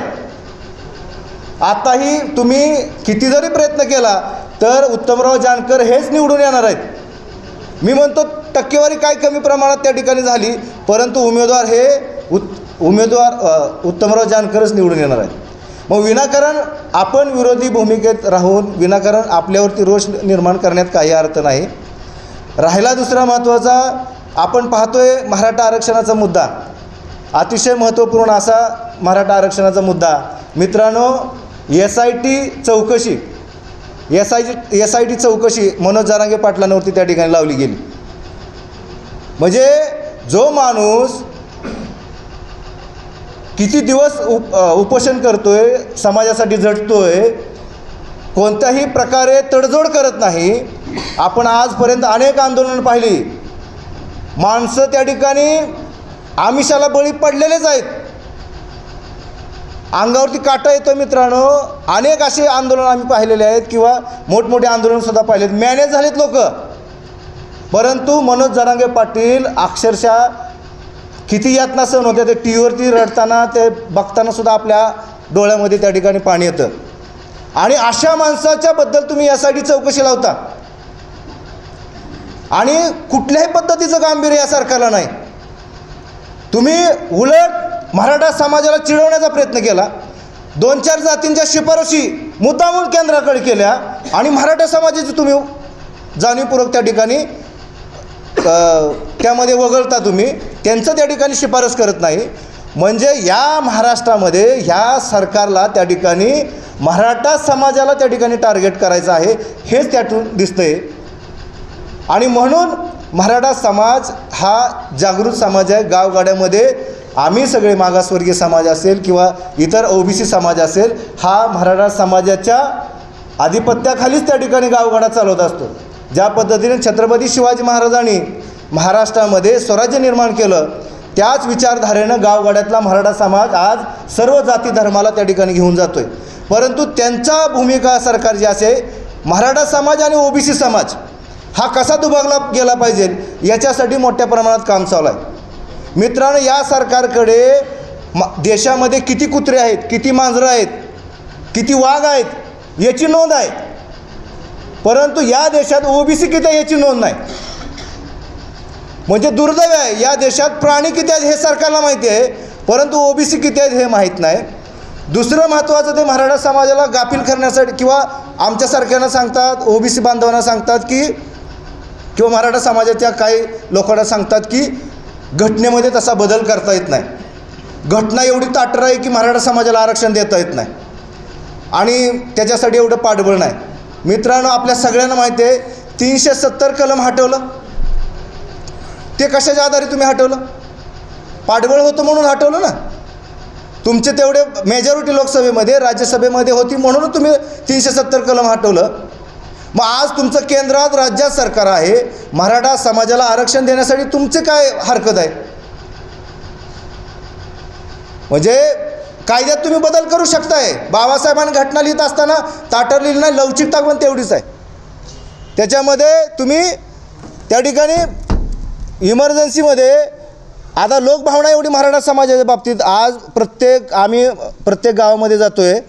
आताही तुम्ही किती जरी प्रयत्न केला तर उत्तमराव जानकर हेच निवडून येणार आहेत. मी म्हणतो टक्केवारी काय कमी प्रमाणात त्या ठिकाणी झाली, परंतु उमेदवार हे उत्तमराव जानकरच निवडून येणार आहेत. मग विनाकारण आपण विरोधी भूमिकेत राहून विनाकारण आपल्यावरती रोष निर्माण करण्यात काही अर्थ नाही. राहिला दुसरा महत्त्वाचा, आपण पाहतोय मराठा आरक्षणाचा मुद्दा, अतिशय महत्त्वपूर्ण असा मराठा आरक्षणाचा मुद्दा. मित्रांनो, SIT चौकशी मनोज जरांगे पाटलांवरती त्या ठिकाणी लावली गेली. म्हणजे जो माणूस किती दिवस उपोषण करतोय, समाजासाठी झटतोय, कोणत्याही प्रकारे तडजोड करत नाही. आपण आजपर्यंत अनेक आंदोलनं पाहिली, माणसं त्या ठिकाणी आमिषाला बळी पडलेलेच आहेत, अंगावरती काटा येतो. मित्रांनो, अनेक असे आंदोलन आम्ही पाहिलेले आहेत किंवा मोठमोठे आंदोलनसुद्धा पाहिलेत, मॅनेज झालेत लोक. परंतु मनोज जरांगे पाटील अक्षरशः किती यातना सहन होते, ते टी व्हीवरती रडताना ते बघताना सुद्धा आपल्या डोळ्यामध्ये त्या ठिकाणी पाणी येतं. आणि अशा माणसाच्याबद्दल तुम्ही यासाठी चौकशी लावता, आणि कुठल्याही पद्धतीचं गांभीर्य या सरकारला नाही. तुम्ही उलट मराठा समाजाला चिडवण्याचा प्रयत्न केला, 2-4 जातींच्या शिफारशी मुद्दामून केंद्राकडे केल्या, आणि मराठा समाजाची तुम्ही जाणीवपूर्वक त्या ठिकाणी त्यामध्ये वगळता, तुम्ही त्यांचं त्या ठिकाणी शिफारस करत नाही. म्हणजे या महाराष्ट्रामध्ये ह्या सरकारला त्या ठिकाणी मराठा समाजाला त्या ठिकाणी टार्गेट करायचं आहे, हेच त्यातून दिसतंय. आणि म्हणून मराठा समाज हा जागृत समाज आहे. गावगाड्यामध्ये आम्ही सगळे मागासवर्गीय समाज असेल किंवा इतर OBC समाज असेल, हा मराठा समाजाच्या आधिपत्याखालीच त्या ठिकाणी गावगाडा चालवत असतो. ज्या पद्धतीने छत्रपती शिवाजी महाराजांनी महाराष्ट्रामध्ये स्वराज्य निर्माण केलं, त्याच विचारधारेनं गावगाड्यातला मराठा समाज आज सर्व जाती धर्माला त्या ठिकाणी घेऊन जातो आहे. परंतु त्यांचा भूमिका सरकार जी असे, मराठा समाज आणि OBC समाज हा कसा दुभागला गेला पाहिजे याच्यासाठी मोठ्या प्रमाणात काम चालू आहे. मित्रांनो, या सरकारकडे देशामध्ये किती कुत्रे आहेत, किती मांजरं आहेत, किती वाघ आहेत याची नोंद आहे, परंतु या देशात ओबीसी किती आहे याची नोंद नाही. म्हणजे दुर्दैव आहे, या देशात प्राणी किती आहेत हे सरकारला माहिती आहे, परंतु ओबीसी किती आहेत हे माहीत नाही. दुसरं महत्त्वाचं, ते मराठा समाजाला गाफील करण्यासाठी किंवा आमच्या सरकारनं सांगतात, ओबीसी बांधवांना सांगतात की, किंवा मराठा समाजाच्या काही लोकांना सांगतात की घटनेमध्ये तसा बदल करता येत नाही. घटना एवढी ताटर आहे की मराठा समाजाला आरक्षण देता येत नाही आणि त्याच्यासाठी एवढं पाठबळ नाही. मित्रांनो, आपल्या सगळ्यांना माहिती आहे 370 कलम हटवलं. ते कशाच्या आधारे तुम्ही हटवलं? पाठबळ होतं म्हणून हटवलं ना. तुमचे तेवढे मेजॉरिटी लोकसभेमध्ये, राज्यसभेमध्ये होती म्हणून तुम्ही 370 कलम हटवलं. मग आज तुमचं केंद्रात, राज्यात सरकार आहे, मराठा समाजाला आरक्षण देण्यासाठी तुमचे काय हरकत आहे? म्हणजे कायद्यात तुम्ही बदल करू शकताय. बाबासाहेबांनी घटना लिहित असताना ताटर लिहिली नाही, लवचिकता पण तेवढीच आहे. त्याच्यामध्ये तुम्ही त्या ठिकाणी इमर्जन्सीमध्ये आता लोकभावना एवढी मराठा समाजाच्या बाबतीत, आज आम्ही प्रत्येक गावामध्ये जातो आहे,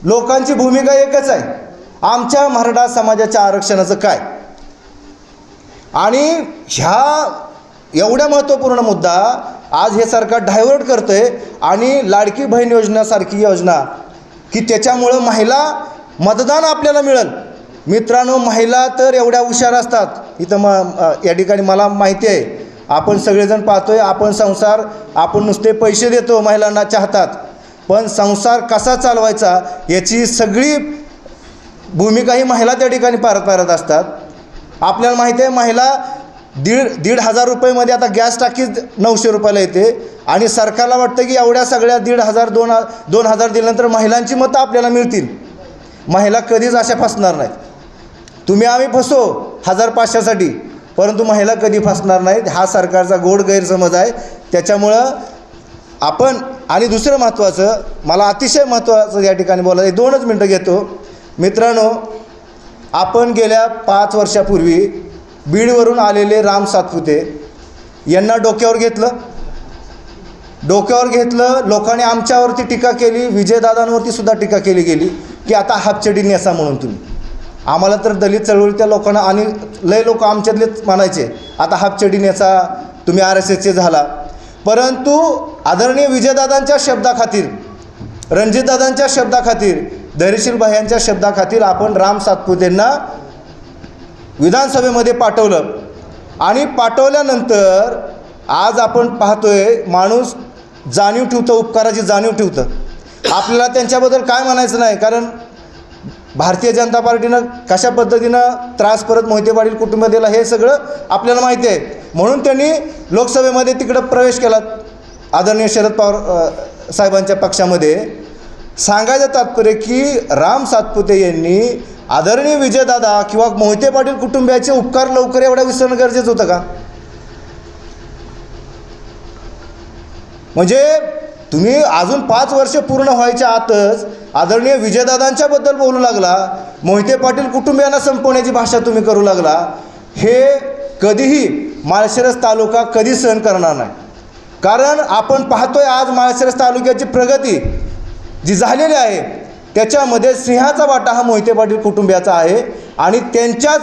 लोकांची भूमिका एकच आहे, आमच्या मराठा समाजाच्या आरक्षणाचं काय. आणि ह्या एवढ्या महत्त्वपूर्ण मुद्दा आज हे सरकार डायव्हर्ट करतं आहे. आणि लाडकी बहीण योजनासारखी योजना की त्याच्यामुळं महिला मतदान आपल्याला मिळेल. मित्रांनो, महिला तर एवढ्या हुशार असतात. इथं या ठिकाणी मला माहिती आहे, आपण सगळेजण पाहतोय, आपण नुसते पैसे देतो महिलांना चाहतात, पण संसार कसा चालवायचा याची सगळी भूमिका ही महिला त्या ठिकाणी पारत असतात. आपल्याला माहिती आहे, महिला 1,500 रुपयेमध्ये आता गॅस टाकी 900 रुपयाला येते आणि सरकारला वाटतं की एवढ्या सगळ्या 1,500 2,000 दिल्यानंतर महिलांची मतं आपल्याला मिळतील. महिला कधीच अशा फसणार नाहीत. तुम्ही आम्ही फसो 1,000-500साठी, परंतु महिला कधी फसणार नाहीत. हा सरकारचा गोड गैरसमज आहे. त्याच्यामुळं आपण, आणि दुसरं महत्त्वाचं, मला अतिशय महत्त्वाचं या ठिकाणी बोलायचं, 2च मिनटं घेतो. मित्रांनो, आपण गेल्या 5 वर्षापूर्वी बीडवरून आलेले राम सातपुते यांना डोक्यावर घेतलं. लोकांनी आमच्यावरती टीका केली, विजयदादांवरती सुद्धा टीका केली गेली की आता हाफचडी नेसा म्हणून तुम्ही. आम्हाला तर दलित चळवळीच्या लोकांना आणि लय लोक आमच्यातलेच म्हणायचे आता हाफचडी नेसा तुम्ही, RSSचे झाला. परंतु आदरणीय विजयदादांच्या शब्दाखातीर, रणजितदादांच्या शब्दाखातीर, धैर्यशील भाईंच्या शब्दाखातीर आपण राम सातपुतेंना विधानसभेमध्ये पाठवलं. आणि पाठवल्यानंतर आज आपण पाहतोय माणूस जाणीव ठेवतं, उपकाराची जाणीव ठेवतं. आपल्याला त्यांच्याबद्दल काय म्हणायचं नाही, कारण भारतीय जनता पार्टीनं कशा पद्धतीनं त्रास परत मोहिते पाटील कुटुंब दिला हे सगळं आपल्याला माहिती आहे. म्हणून त्यांनी लोकसभेमध्ये तिकडं प्रवेश केला आदरणीय शरद पवार साहेबांच्या पक्षामध्ये. सांगायचं तात्पर्य की राम सातपुते यांनी आदरणीय विजयदादा किंवा मोहिते पाटील कुटुंबियाचे उपकार लवकर एवढ्या विसरणं गरजेचं होतं का? म्हणजे तुम्ही अजून 5 वर्ष पूर्ण व्हायच्या आतच आदरणीय विजयदादांच्याबद्दल बोलू लागला, मोहिते पाटील कुटुंबियांना संपवण्याची भाषा तुम्ही करू लागला. हे कधीही माळशिरस तालुका कधी सहन करणार नाही. कारण आपण पाहतोय आज माळशिरस तालुक्याची प्रगती जी झालेली आहे त्याच्यामध्ये सिंहाचा वाटा हा मोहिते पाटील कुटुंबियाचा आहे. आणि त्यांच्याच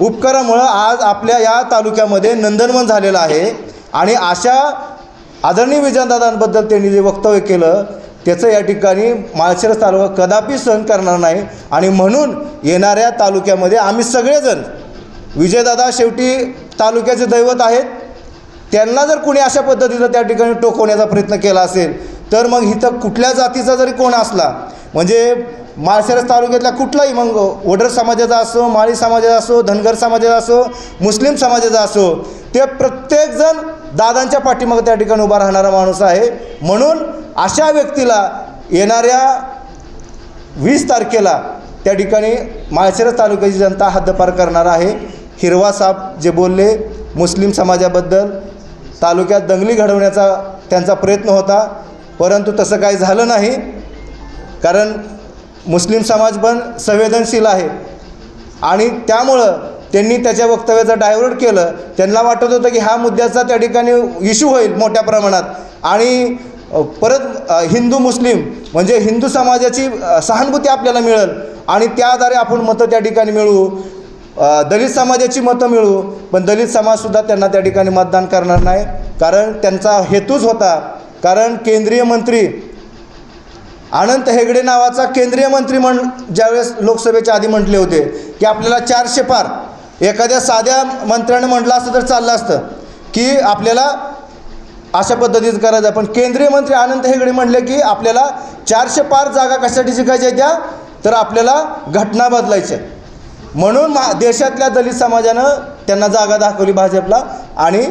उपकारामुळं आज आपल्या या तालुक्यामध्ये नंदनवन झालेलं आहे. आणि अशा आदरणीय विजयदादांबद्दल त्यांनी जे वक्तव्य केलं त्याचं या ठिकाणी माळशिरस तालुका कदापि सहन करणार नाही. आणि म्हणून येणाऱ्या तालुक्यामध्ये आम्ही सगळेजण, विजयदादा शेवटी तालुक्याचे दैवत आहेत, त्यांना जर कोणी अशा पद्धतीनं त्या ठिकाणी टोकवण्याचा प्रयत्न केला असेल तर मग इथं कुठल्या जातीचा जरी कोण असला, म्हणजे माळशिरस तालुक्यातल्या कुठलाही, मग वडर समाजाचा असो, माळी समाजाचा असो, धनगर समाजाचा असो, मुस्लिम समाजाचा असो, ते प्रत्येकजण दादांच्या पाठीमागे त्या ठिकाणी उभा राहणारा माणूस आहे. म्हणून अशा व्यक्तीला येणाऱ्या 20 तारखेला त्या ठिकाणी माळशिरस तालुक्याची जनता हद्दपार करणार आहे. हिरवा साप जे बोलले मुस्लिम समाजाबद्दल, तालुक्यात दंगली घडवण्याचा त्यांचा प्रयत्न होता, परंतु तसं काही झालं नाही. कारण मुस्लिम समाज पण संवेदनशील आहे आणि त्यामुळं त्यांनी त्याच्या वक्तव्याचं डायव्हर्ट केलं. त्यांना वाटत होतं की ह्या मुद्द्याचा त्या ठिकाणी इश्यू होईल मोठ्या प्रमाणात आणि परत हिंदू मुस्लिम म्हणजे हिंदू समाजाची सहानुभूती आपल्याला मिळेल आणि त्या आधारे आपण मतं त्या ठिकाणी मिळवू, दलित समाजाची मतं मिळवू. पण दलित समाजसुद्धा त्यांना त्या ठिकाणी मतदान करणार नाही, कारण त्यांचा हेतूच होता. कारण केंद्रीय मंत्री अनंत हेगडे नावाचा केंद्रीय मंत्री ज्यावेळेस लोकसभेच्या आधी म्हटले होते की आपल्याला 400 पार, एखाद्या साध्या मंत्र्यानं म्हटलं असतं तर चाललं असतं की आपल्याला अशा पद्धतीचं करायचं आहे. पण केंद्रीय मंत्री अनंत हेगडे म्हणले की आपल्याला 400 पार जागा कशासाठी जिंकायच्या त्या, तर आपल्याला घटना बदलायच्या. म्हणून देशातल्या दलित समाजानं त्यांना जागा दाखवली भाजपला आणि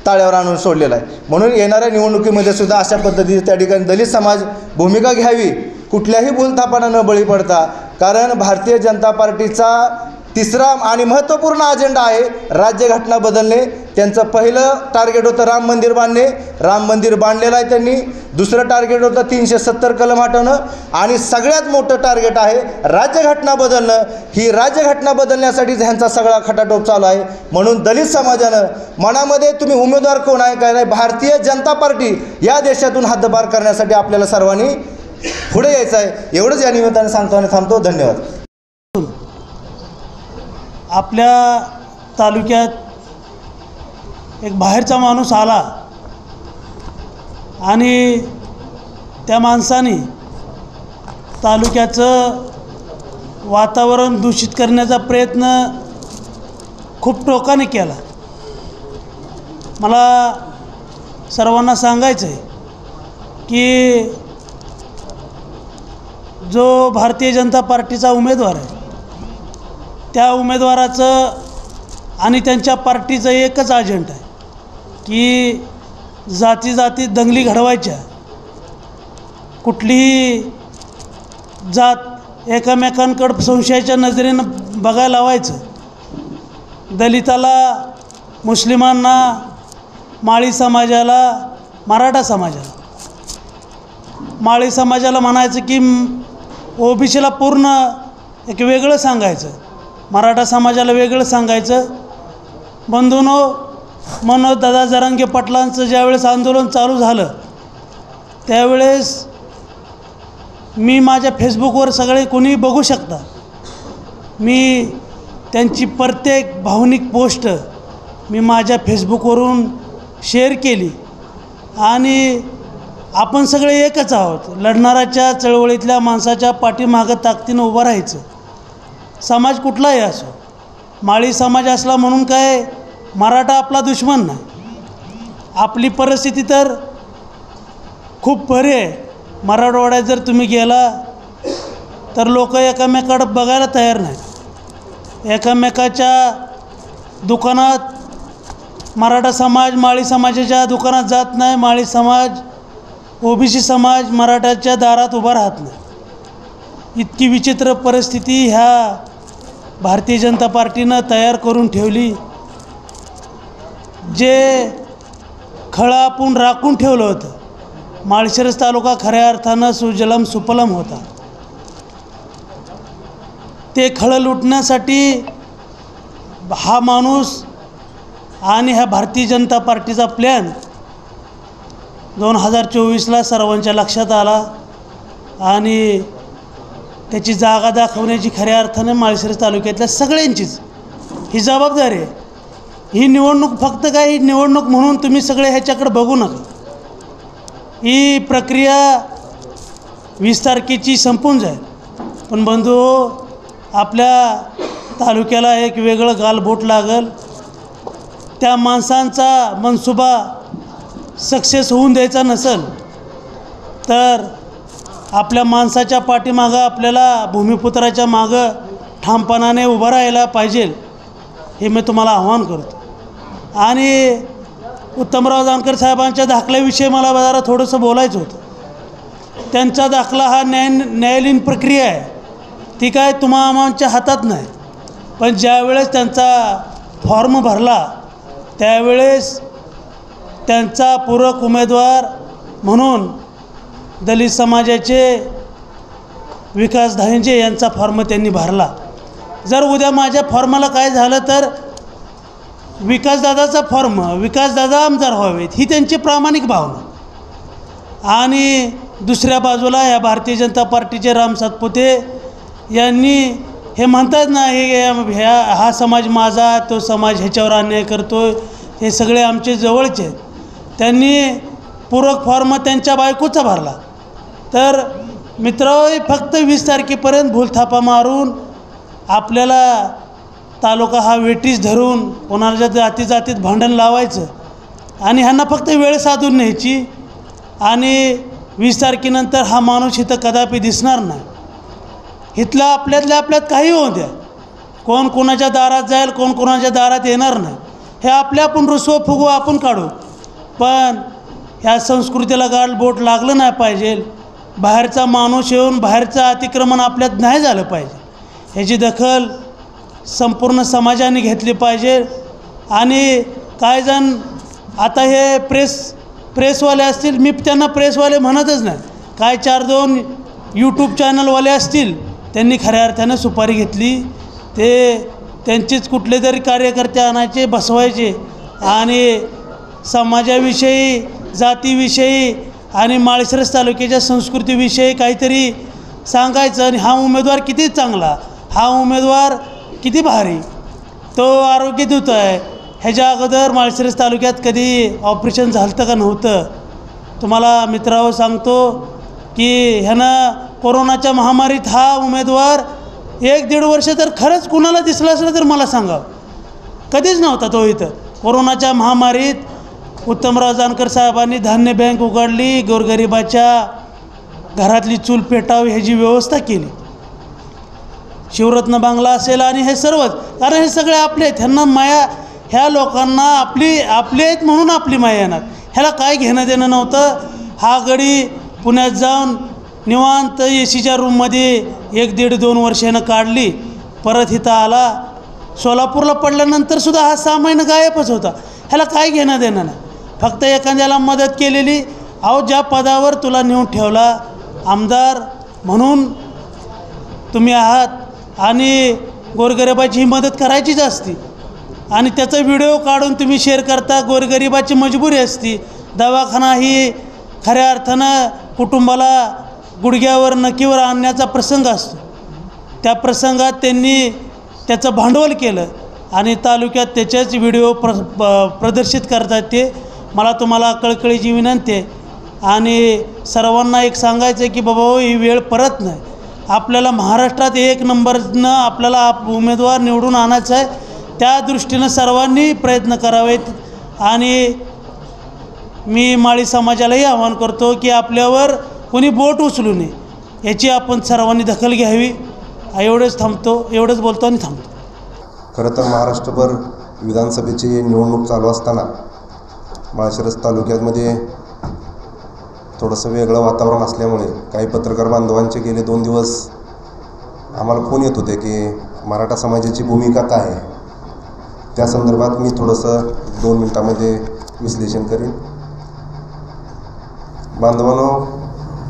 ताळ्यावर आणून सोडलेला आहे. म्हणून येणाऱ्या निवडणुकीमध्ये सुद्धा अशा पद्धतीने त्या ठिकाणी दलित समाज भूमिका घ्यावी, कुठल्याही भूलथापांना न बळी पडता. कारण भारतीय जनता पार्टीचा तिसरा आणि महत्त्वपूर्ण अजेंडा आहे राज्यघटना बदलणे. त्यांचं पहिलं टार्गेट होतं राम मंदिर बांधणे, राम मंदिर बांधलेलं आहे त्यांनी. दुसरं टार्गेट होतं 370 कलम हटवणं आणि सगळ्यात मोठं टार्गेट आहे राज्यघटना बदलणं. ही राज्यघटना बदलण्यासाठीच ह्यांचा सगळा खटाटोप चालू आहे. म्हणून दलित समाजानं मनामध्ये तुम्ही उमेदवार कोण आहे काय नाही, भारतीय जनता पार्टी या देशातून हद्दपार करण्यासाठी आपल्याला सर्वांनी पुढे यायचं आहे. एवढंच या निमित्ताने सांगतो आणि थांबतो. धन्यवाद. आपल्या तालुक्यात एक बाहेरचा माणूस आला आणि त्या माणसाने तालुक्याचं वातावरण दूषित करण्याचा प्रयत्न खूप टोकाने केला. मला सर्वांना सांगायचं आहे की जो भारतीय जनता पार्टीचा उमेदवार आहे त्या उमेदवाराचं आणि त्यांच्या पार्टीचं एकच अजेंडा आहे की जाती दंगली घडवायच्या, कुठलीही जात एकमेकांकडं संशयाच्या नजरेनं बघायला लावायचं. दलिताला, मुस्लिमांना, माळी समाजाला, मराठा समाजाला, माळी समाजाला म्हणायचं की ओबीसीला पूर्ण एक वेगळं सांगायचं, मराठा समाजाला वेगळं सांगायचं. बंधूंनो, मनोजदादा जरांगे पाटलांचं ज्यावेळेस आंदोलन चालू झालं त्यावेळेस मी माझ्या फेसबुकवर सगळे कोणी बघू शकता, मी त्यांची प्रत्येक भावनिक पोस्ट मी माझ्या फेसबुकवरून शेअर केली. आणि आपण सगळे एकच आहोत. लढणाऱ्याच्या चळवळीतल्या माणसाच्या पाठीमागं ताकदीनं उभं राहायचं. समाज कुठलाही असो, माळी समाज असला म्हणून काय मराठा आपला दुश्मन नाही. आपली परिस्थिती तर खूप बरी आहे. मराठवाड्यात जर तुम्ही गेला तर लोक एकामेकाकडे बघायला तयार नाहीत. एकामेकाच्या दुकानात मराठा समाज माळी समाजाच्या दुकानात जात नाही, माळी समाज ओबीसी समाज मराठाच्या दारात उभा राहत नाही. इतकी विचित्र परिस्थिती ह्या भारतीय जनता पार्टीनं तयार करून ठेवली. जे खळं आपण राखून ठेवलं होतं, माळशिरस तालुका खऱ्या अर्थानं सुजलम सुफलम होता, ते खळं लुटण्यासाठी हा माणूस आणि ह्या भारतीय जनता पार्टीचा प्लॅन 2024ला सर्वांच्या लक्षात आला आणि त्याची जागा दाखवण्याची खऱ्या अर्थाने माळशिरस तालुक्यातल्या सगळ्यांचीच ही जबाबदारी आहे. ही निवडणूक फक्त काही निवडणूक म्हणून तुम्ही सगळे ह्याच्याकडे बघू नका. ही प्रक्रिया 20 तारखेची संपून जाईल. पण बंधू, आपल्या तालुक्याला एक वेगळं गालबोट लागल. त्या माणसांचा मनसुबा सक्सेस होऊन द्यायचा नसेल तर आपल्या माणसाच्या पाठीमागं आपल्याला भूमिपुत्राच्या मागं ठामपणाने उभं राहायला पाहिजे, हे मी तुम्हाला आवाहन करतो. आणि उत्तमराव जानकर साहेबांच्या दाखल्याविषयी मला जरा थोडंसं बोलायचं होतं. त्यांचा दाखला हा न्यायालयीन प्रक्रिया आहे, ती काय आमच्या हातात नाही. पण ज्यावेळेस त्यांचा फॉर्म भरला त्यावेळेस त्यांचा पूरक उमेदवार म्हणून दलित समाजाचे विकास धायंजे यांचा फॉर्म त्यांनी भरला. जर उद्या माझ्या फॉर्माला काय झालं तर विकासदादाचा फॉर्म, विकासदादा आमदार व्हावेत, ही त्यांची प्रामाणिक भावना. आणि दुसऱ्या बाजूला या भारतीय जनता पार्टीचे राम सातपुते यांनी हे म्हणतात ना, हा समाज माझा, तो समाज ह्याच्यावर अन्याय करतो, हे सगळे आमचे जवळचे आहेत. त्यांनी पूरक फॉर्म त्यांच्या बायकोचा भरला. तर मित्रांनो, फक्त 20 तारखेपर्यंत भूलथापा मारून आपल्याला तालुका हा वेटीस धरून कोणाच्या जातीजातीत भांडण लावायचं आणि ह्यांना फक्त वेळ साधून न्यायची. आणि 20 तारखेनंतर हा माणूस इथं कदापि दिसणार नाही. इथला आपल्यातल्या आपल्यात काही होऊ द्या, कोण कोणाच्या दारात जाईल, कोण कोणाच्या दारात येणार नाही, हे आपल्या आपण रुसवं फुगवू आपण काढू. पण ह्या संस्कृतीला गालबोट लागलं नाही पाहिजे. बाहेरचा माणूस येऊन बाहेरचं अतिक्रमण आपल्यात नाही झालं पाहिजे. ह्याची दखल संपूर्ण समाजाने घेतली पाहिजे. आणि काय जण आता हे प्रेसवाले असतील, मी त्यांना प्रेसवाले म्हणतच नाही, काय 4-2 यूट्यूब चॅनलवाले असतील, त्यांनी खऱ्या अर्थानं सुपारी घेतली. ते त्यांचेच कुठले तरी कार्यकर्ते आणायचे, बसवायचे आणि समाजाविषयी, जातीविषयी आणि माळशिरस तालुक्याच्या संस्कृतीविषयी काहीतरी सांगायचं. आणि हा उमेदवार किती चांगला, हा उमेदवार किती भारी, तो आरोग्यदूत आहे. ह्याच्या अगोदर माळशिरस तालुक्यात कधी ऑपरेशन झालं का नव्हतं. तुम्हाला मित्रांनो सांगतो की ह्यानं कोरोनाच्या महामारीत हा उमेदवार 1-1.5 वर्ष तर खरंच कुणाला दिसला असलं तर मला सांगा, कधीच नव्हता तो इथं. कोरोनाच्या महामारीत उत्तमराव जानकर साहेबांनी धान्य बँक उघडली, गोरगरिबाच्या घरातली चूल पेटावी ह्याची व्यवस्था केली. शिवरत्न बांगला असेल आणि हे सर्वच, कारण हे सगळे आपले आहेत. ह्यांना माया, ह्या लोकांना आपले आहेत म्हणून आपली माया येणार. ह्याला काय घेणं देणं नव्हतं. हा गडी पुण्यात जाऊन निवांत एसीच्या रूममध्ये 1-1.5-2 वर्षानं काढली, परत इथं आला. सोलापूरला पडल्यानंतरसुद्धा हा 6 महिने गायबच होता. ह्याला काय घेणं देणं नाही. फक्त एखाद्याला मदत केलेली, अहो ज्या पदावर तुला नेऊन ठेवला आमदार म्हणून तुम्ही आहात आणि गोरगरिबाची ही मदत करायचीच असती. आणि त्याचा व्हिडिओ काढून तुम्ही शेअर करता. गोरगरिबाची मजबुरी असती. दवाखाना ही खऱ्या अर्थानं कुटुंबाला गुडघ्यावर नकीवर आणण्याचा प्रसंग असतो. त्या प्रसंगात त्यांनी त्याचं भांडवल केलं आणि तालुक्यात त्याचेच व्हिडिओ प्रदर्शित करतात. ते मला तुम्हाला कळकळीची विनंती आहे. आणि सर्वांना एक सांगायचं की बाबा ही वेळ परत नाही. आपल्याला महाराष्ट्रात 1 नंबरनं आपल्याला उमेदवार निवडून आणायचं आहे. त्या दृष्टीनं सर्वांनी प्रयत्न करावेत. आणि मी माळी समाजालाही आवाहन करतो की आपल्यावर कोणी बोट उचलू नये, याची आपण सर्वांनी दखल घ्यावी. एवढंच बोलतो आणि थांबतो. खरं तर महाराष्ट्रभर विधानसभेची निवडणूक चालू असताना माळशिरस तालुक्यामध्ये थोडंसं वेगळं वातावरण असल्यामुळे काही पत्रकार बांधवांचे गेले 2 दिवस आम्हाला फोन येत होते की मराठा समाजाची भूमिका काय आहे. त्या संदर्भात मी थोडंसं 2 मिनटामध्ये विश्लेषण करेन. बांधवांनो,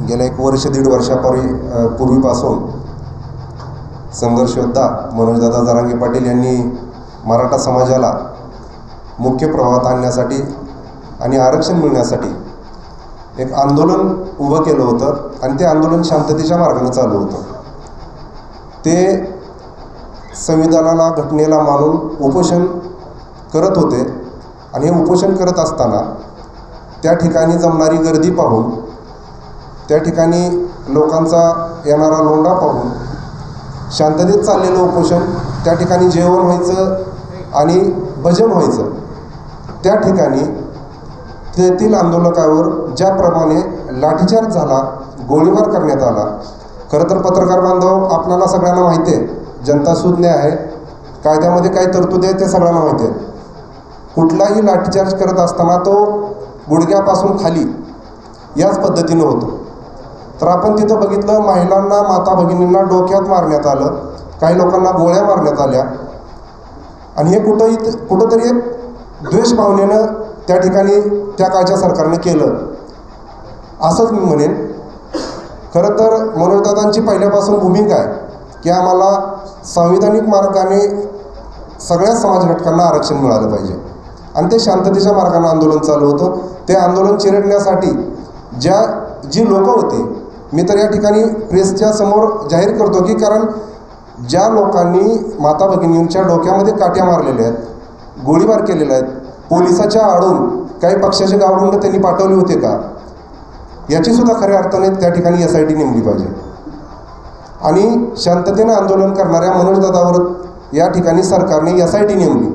गेल्या 1 वर्ष 1.5 वर्षापूर्वीपासून संघर्ष योद्धा मनोजदादा जरांगे पाटील यांनी मराठा समाजाला मुख्य प्रवाहात आणण्यासाठी आणि आरक्षण मिळण्यासाठी एक आंदोलन उभं केलं होतं. आणि ते आंदोलन शांततेच्या मार्गाने चालू होतं. ते संविधानाला, घटनेला मानून उपोषण करत होते. आणि हे उपोषण करत असताना त्या ठिकाणी जमणारी गर्दी पाहून, त्या ठिकाणी लोकांचा येणारा लोंढा पाहून शांततेत चाललेलं उपोषण, त्या ठिकाणी जेवण व्हायचं आणि भजन व्हायचं, त्या ठिकाणी तेथील आंदोलकावर ज्याप्रमाणे लाठीचार्ज झाला, गोळीबार करण्यात आला. खरं तर पत्रकार बांधव, आपल्याला सगळ्यांना माहिती आहे, जनता सुज्ञ आहे, कायद्यामध्ये काय तरतुदी आहे ते सगळ्यांना माहिती आहे. कुठलाही लाठीचार्ज करत असताना तो गुडघ्यापासून खाली याच पद्धतीनं होतो. तर आपण तिथं बघितलं, महिलांना, माता भगिनींना डोक्यात मारण्यात आलं, काही लोकांना गोळ्या मारण्यात आल्या. आणि हे कुठंतरी एक द्वेषभावनेनं त्या ठिकाणी त्या काळच्या सरकारने केलं असंच मी म्हणेन. खरं तर मनोजदादांची पहिल्यापासून भूमिका आहे की आम्हाला संविधानिक मार्गाने सगळ्या समाज घटकांना आरक्षण मिळालं पाहिजे आणि ते शांततेच्या मार्गाने आंदोलन चालू होतं. ते आंदोलन चिरडण्यासाठी जी लोकं होती, मी तर या ठिकाणी प्रेसच्या समोर जाहीर करतो की कारण ज्या लोकांनी माता भगिनींच्या डोक्यामध्ये काट्या मारलेल्या आहेत, गोळीबार केलेला आहेत, पोलिसाच्या आडून काही पक्षाचे गावडुंड त्यांनी पाठवले होते का, याचीसुद्धा खऱ्या अर्थाने त्या ठिकाणी SIT नेमली पाहिजे. आणि शांततेनं आंदोलन करणाऱ्या मनोजदादावर या ठिकाणी सरकारने SIT नेमली,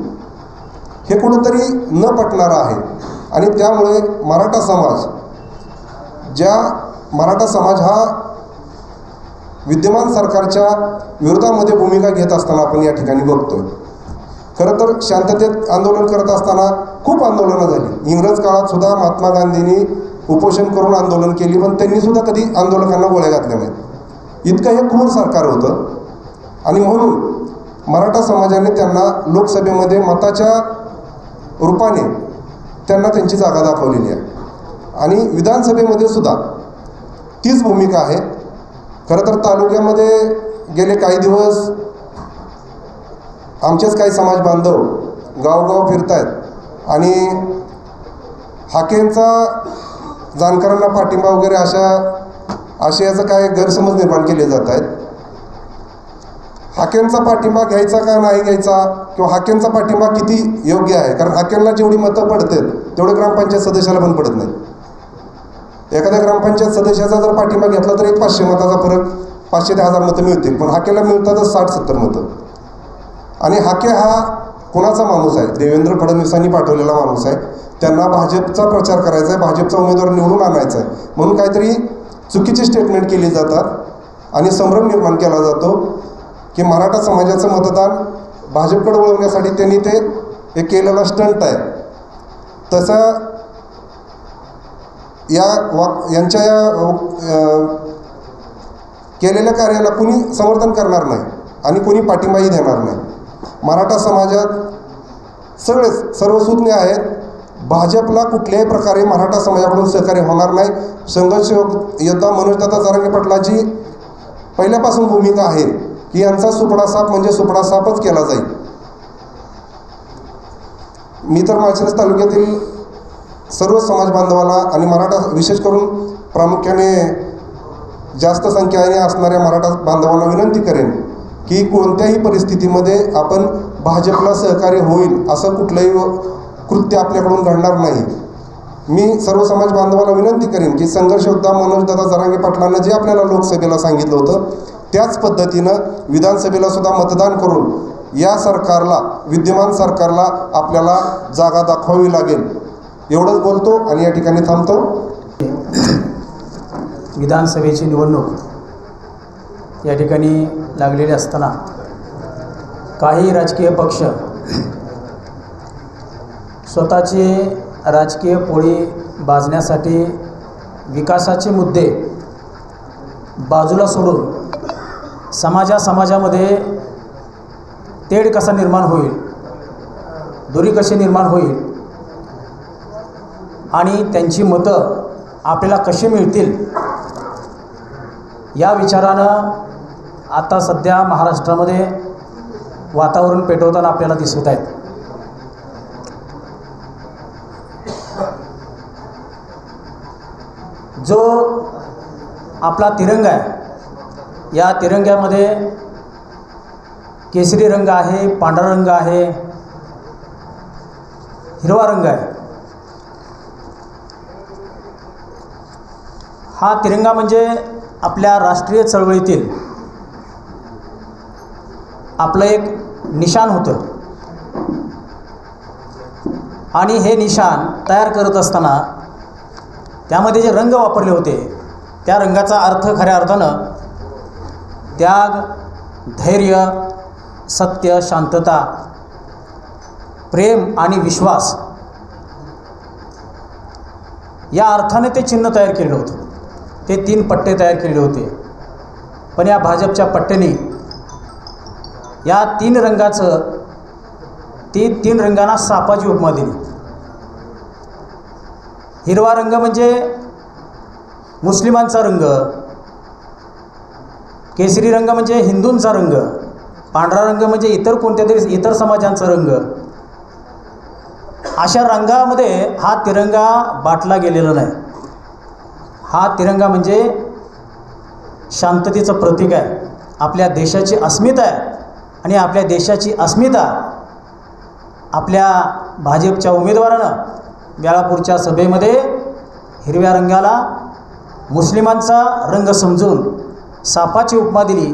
हे कुठंतरी न पटणारं आहे. आणि त्यामुळे मराठा समाज हा विद्यमान सरकारच्या विरोधामध्ये भूमिका घेत असताना आपण या ठिकाणी बघतोय. खरं तर शांततेत आंदोलन करत असताना खूप आंदोलनं झाली. इंग्रज काळात सुद्धा महात्मा गांधींनी उपोषण करून आंदोलन केली, पण त्यांनीसुद्धा कधी आंदोलकांना गोळ्या घातल्या नाहीत. इतकं हे क्रूर सरकार होतं. आणि म्हणून मराठा समाजाने त्यांना लोकसभेमध्ये मताच्या रूपाने त्यांना त्यांची जागा दाखवलेली आहे आणि विधानसभेमध्ये सुद्धा तीच भूमिका आहे. खरं तर तालुक्यामध्ये गेले काही दिवस आमचेच काही समाज बांधव गावगाव फिरत आहेत आणि हाकेंचा जाणकारांना पाठिंबा वगैरे असे याचं काय गैरसमज निर्माण केले जात आहेत. हाकेंचा पाठिंबा घ्यायचा का नाही घ्यायचा किंवा हाकेंचा पाठिंबा किती योग्य आहे, कारण हाकेंना जेवढी मतं पडतात तेवढे ग्रामपंचायत सदस्याला पण पडत नाही. एखाद्या ग्रामपंचायत सदस्याचा जर पाठिंबा घेतला तर एक 500 मताचा फरक, 500 ते 1000 मतं मिळतील, पण हाकेला मिळतातच 60-70 मतं. आणि हाके हा कोणाचा माणूस आहे? देवेंद्र फडणवीसांनी पाठवलेला माणूस आहे. त्यांना भाजपचा प्रचार करायचा आहे, भाजपचा उमेदवार निवडून आणायचा आहे, म्हणून काहीतरी चुकीची स्टेटमेंट केली जातात आणि संभ्रम निर्माण केला जातो की मराठा समाजाचं मतदान भाजपकडे वळवण्यासाठी त्यांनी ते एक केलेला स्टंट आहे. तसं यांच्या केलेल्या कार्याला कुणी समर्थन करणार नाही आणि कुणी पाठिंबाही देणार नाही. मराठा समाजात सर्व सुज्ञ आहेत. भाजपला कुठल्याही प्रकारे मराठा समाजाकडून सहकार्य होणार नाही. संघर्ष योद्धा मनोजदादा जरांगे पाटलाची पहिल्यापासून भूमिका आहे की यांचा सुपडा साप म्हणजे सुपडा सापच केला जाईल. मी तर माळशिरस तालुक्यातील सर्व समाज बांधवाला आणि मराठा विशेष करून प्रामुख्याने जास्त संख्येने असणाऱ्या मराठा बांधवांना विनंती करेन की कोणत्याही परिस्थितीमध्ये आपण भाजपला सहकार्य होईल असं कुठलंही कृत्य आपल्याकडून घडणार नाही. मी सर्व समाज बांधवाला विनंती करेन की संघर्ष योद्धा मनोजदादा जरांगे पाटलांना जे आपल्याला लोकसभेला सांगितलं होतं त्याच पद्धतीनं विधानसभेला सुद्धा मतदान करून या सरकारला, विद्यमान सरकारला आपल्याला जागा दाखवावी लागेल. एवढंच बोलतो आणि या ठिकाणी थांबतो. विधानसभेची निवडणूक या ठिकाणी लागलेली असताना काही राजकीय पक्ष स्वतःची राजकीय पोळी भाजण्यासाठी विकासाचे मुद्दे बाजूला सोडून समाजामध्ये तेढ कसा निर्माण होईल, दुरी कशी निर्माण होईल आणि त्यांची मतं आपल्याला कशी मिळतील या विचारानं आता सध्या महाराष्ट्रामध्ये वातावरण पेटवताना आपल्याला दिसत आहेत. जो आपला तिरंगा आहे, या तिरंग्यामध्ये केसरी रंग आहे, पांढरा रंग आहे, हिरवा रंग आहे. हा तिरंगा म्हणजे आपल्या राष्ट्रीय चळवळीतील आपलं एक निशाण होतं आणि हे निशाण तयार करत असताना त्यामध्ये जे रंग वापरले होते त्या रंगाचा अर्थ खऱ्या अर्थानं त्याग, धैर्य, सत्य, शांतता, प्रेम आणि विश्वास या अर्थाने ते चिन्ह तयार केलं होतं. ते 3 पट्टे तयार केले होते. पण या भाजपच्या पट्ट्याने या 3 रंगांना सापाची उपमा दिली. हिरवा रंग म्हणजे मुस्लिमांचा रंग, केसरी रंग म्हणजे हिंदूंचा रंग, पांढरा रंग म्हणजे इतर कोणत्या तरी इतर समाजांचा रंग. अशा रंगामध्ये हा तिरंगा बाटला गेलेला नाही. हा तिरंगा म्हणजे शांततेचं प्रतीक आहे, आपल्या देशाची अस्मिता आहे. आणि आपल्या देशाची अस्मिता आपल्या भाजपच्या उमेदवारानं वेळापूरच्या सभेमध्ये हिरव्या रंगाला मुस्लिमांचा रंग समजून सापाची उपमा दिली.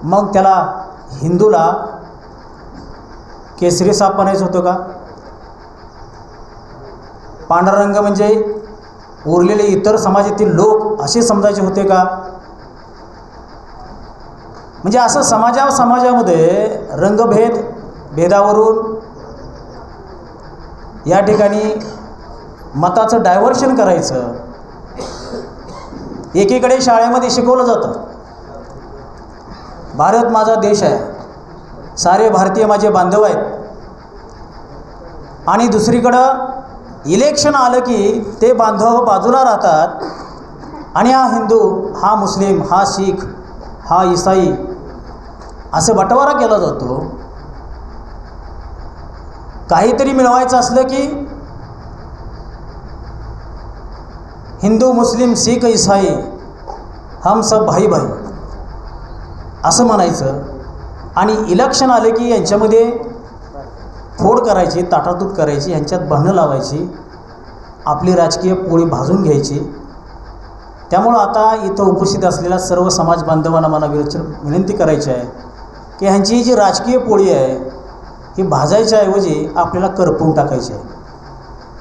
मग त्याला हिंदूला केसरी साप म्हणायचं होतं का? पांढरा रंग म्हणजे उरलेले इतर समाजातील लोक असे समजायचे होते का? म्हणजे असं समाजामध्ये भेदावरून या ठिकाणी मताचं डायव्हर्शन करायचं. एकीकडे शाळेमध्ये शिकवलं जातं भारत माझा देश आहे, सारे भारतीय माझे बांधव आहेत, आणि दुसरीकडं इलेक्शन आलं की ते बांधव बाजूला राहतात आणि हा हिंदू, हा मुस्लिम, हा शीख, हा ईसाई असं बटवारा केला जातो. काहीतरी मिळवायचं असलं की हिंदू, मुस्लिम, शीख, ईसाई हम सब भाई भाई असं म्हणायचं. आणि इलेक्शन आले की यांच्यामध्ये फोड करायची, ताटातूट करायची, यांच्यात भांडणं लावायची, आपली राजकीय पोळी भाजून घ्यायची. त्यामुळं आता इथं उपस्थित असलेल्या सर्व समाज बांधवांना मला विनंती करायची आहे की ह्यांची जी राजकीय पोळी आहे ही भाजायच्या ऐवजी आपल्याला करपवून टाकायची आहे,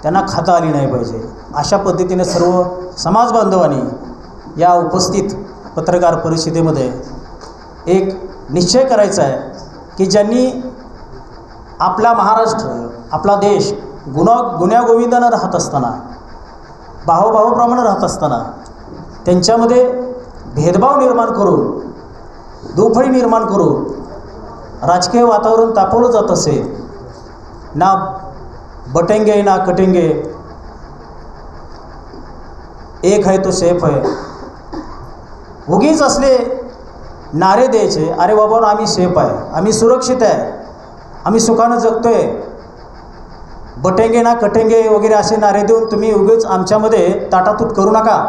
त्यांना खाता आली नाही पाहिजे. अशा पद्धतीने सर्व समाज बांधवांनी या उपस्थित पत्रकार परिषदेमध्ये एक निश्चय करायचा आहे की ज्यांनी आपला महाराष्ट्र, आपला देश गुण्यागोविंदानं राहत असताना, भावभावाप्रमाणे राहत असताना त्यांच्यामध्ये भेदभाव निर्माण करून, दुफळी निर्माण करून राजकीय वातावरण तापवलं जात असेल, ना बटेंगे ना कटेंगे, एक है तो सेफ है, उगीच असले नारे द्यायचे. अरे बाबा आम्ही सेफ आहे, आम्ही सुरक्षित आहे, आम्ही सुखानं जगतोय, बटेंगे ना कटेंगे वगैरे असे नारे देऊन तुम्ही उगीच आमच्यामध्ये ताटातूट करू नका.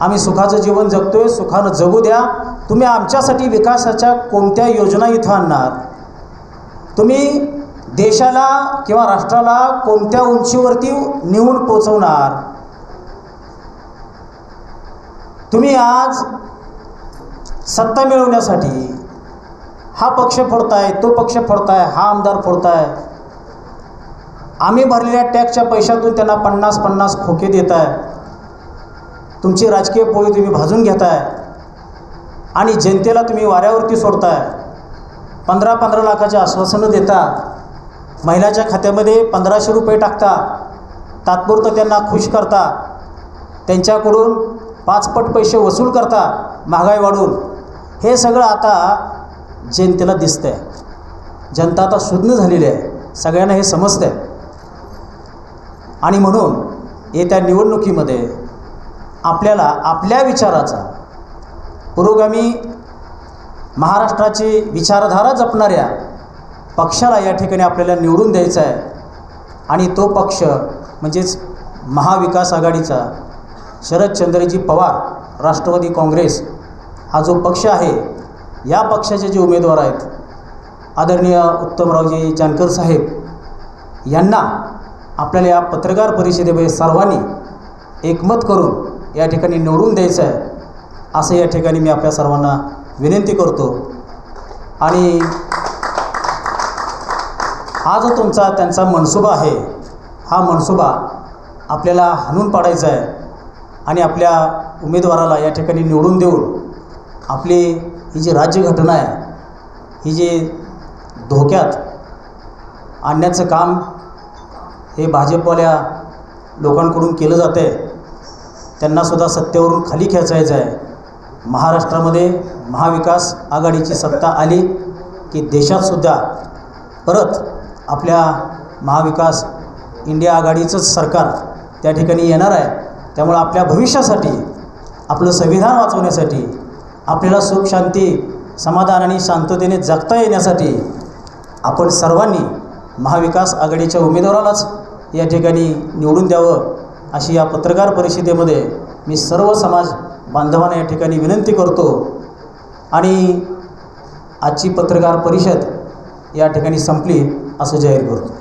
आम्ही सुखाचं जीवन जगतोय, सुखानं जगू द्या. तुम्ही आमच्यासाठी विकासाच्या कोणत्या योजना इथं आणणार, तुम्ही देशाला किंवा राष्ट्राला कोणत्या उंचीवरती नेऊन पोचवणार. तुम्ही आज सत्ता मिळवण्यासाठी हा पक्ष फोडताय, तो पक्ष फोडताय, हा आमदार फोडताय, आम्ही भरलेल्या टॅक्सच्या पैशातून त्यांना 50-50 खोके देताय, तुमची राजकीय पोळी तुम्ही भाजून घेताय आणि जनतेला तुम्ही वाऱ्यावरती सोडताय. 15-15 लाखाचे आश्वासनं देता, महिलाच्या खात्यामध्ये 1500 रुपये टाकता, तात्पुरतं त्यांना खुश करता, त्यांच्याकडून 5 पट पैसे वसूल करता महागाई वाढून. हे सगळं आता जनतेला दिसतं आहे. जनता आता सुज्ञ झालेली आहे, सगळ्यांना हे समजतं आहे. आणि म्हणून येत्या निवडणुकीमध्ये आपल्याला आपल्या विचाराचा, पुरोगामी महाराष्ट्राची विचारधारा जपणाऱ्या पक्षाला या ठिकाणी आपल्याला निवडून द्यायचा आहे. आणि तो पक्ष म्हणजेच महाविकास आघाडीचा शरदचंद्रजी पवार राष्ट्रवादी काँग्रेस हा जो पक्ष आहे, या पक्षाचे जे उमेदवार आहेत आदरणीय उत्तमरावजी जानकर साहेब, यांना आपल्याला या पत्रकार परिषदेमध्ये सर्वांनी एकमत करून या ठिकाणी निवडून द्यायचं आहे, असं या ठिकाणी मी आपल्या सर्वांना विनंती करतो. आणि हा जो तुमचा त्यांचा मनसुबा आहे, हा मनसुबा आपल्याला हाणून पाडायचा आहे आणि आपल्या उमेदवाराला या ठिकाणी निवडून देऊन आपली ही जी राज्यघटना आहे, ही जी धोक्यात आणण्याचं काम हे भाजपवाल्या लोकांकडून केलं जातं आहे. त्यांनासुद्धा सत्तेवरून खाली खेचायचं आहे. महाराष्ट्रामध्ये महाविकास आघाडीची सत्ता आली की देशातसुद्धा परत आपल्या महाविकास इंडिया आघाडीचंच सरकार त्या ठिकाणी येणार आहे. त्यामुळे आपल्या भविष्यासाठी, आपलं संविधान वाचवण्यासाठी आपल्याला सुख शांती समाधान आणि शांततेने जगता येण्यासाठी आपण सर्वांनी महाविकास आघाडीच्या उमेदवारालाच या ठिकाणी निवडून द्यावं अशी या पत्रकार परिषदेमध्ये मी सर्व समाज बांधवांना या ठिकाणी विनंती करतो आणि आजची पत्रकार परिषद या ठिकाणी संपली असं जाहीर करतो.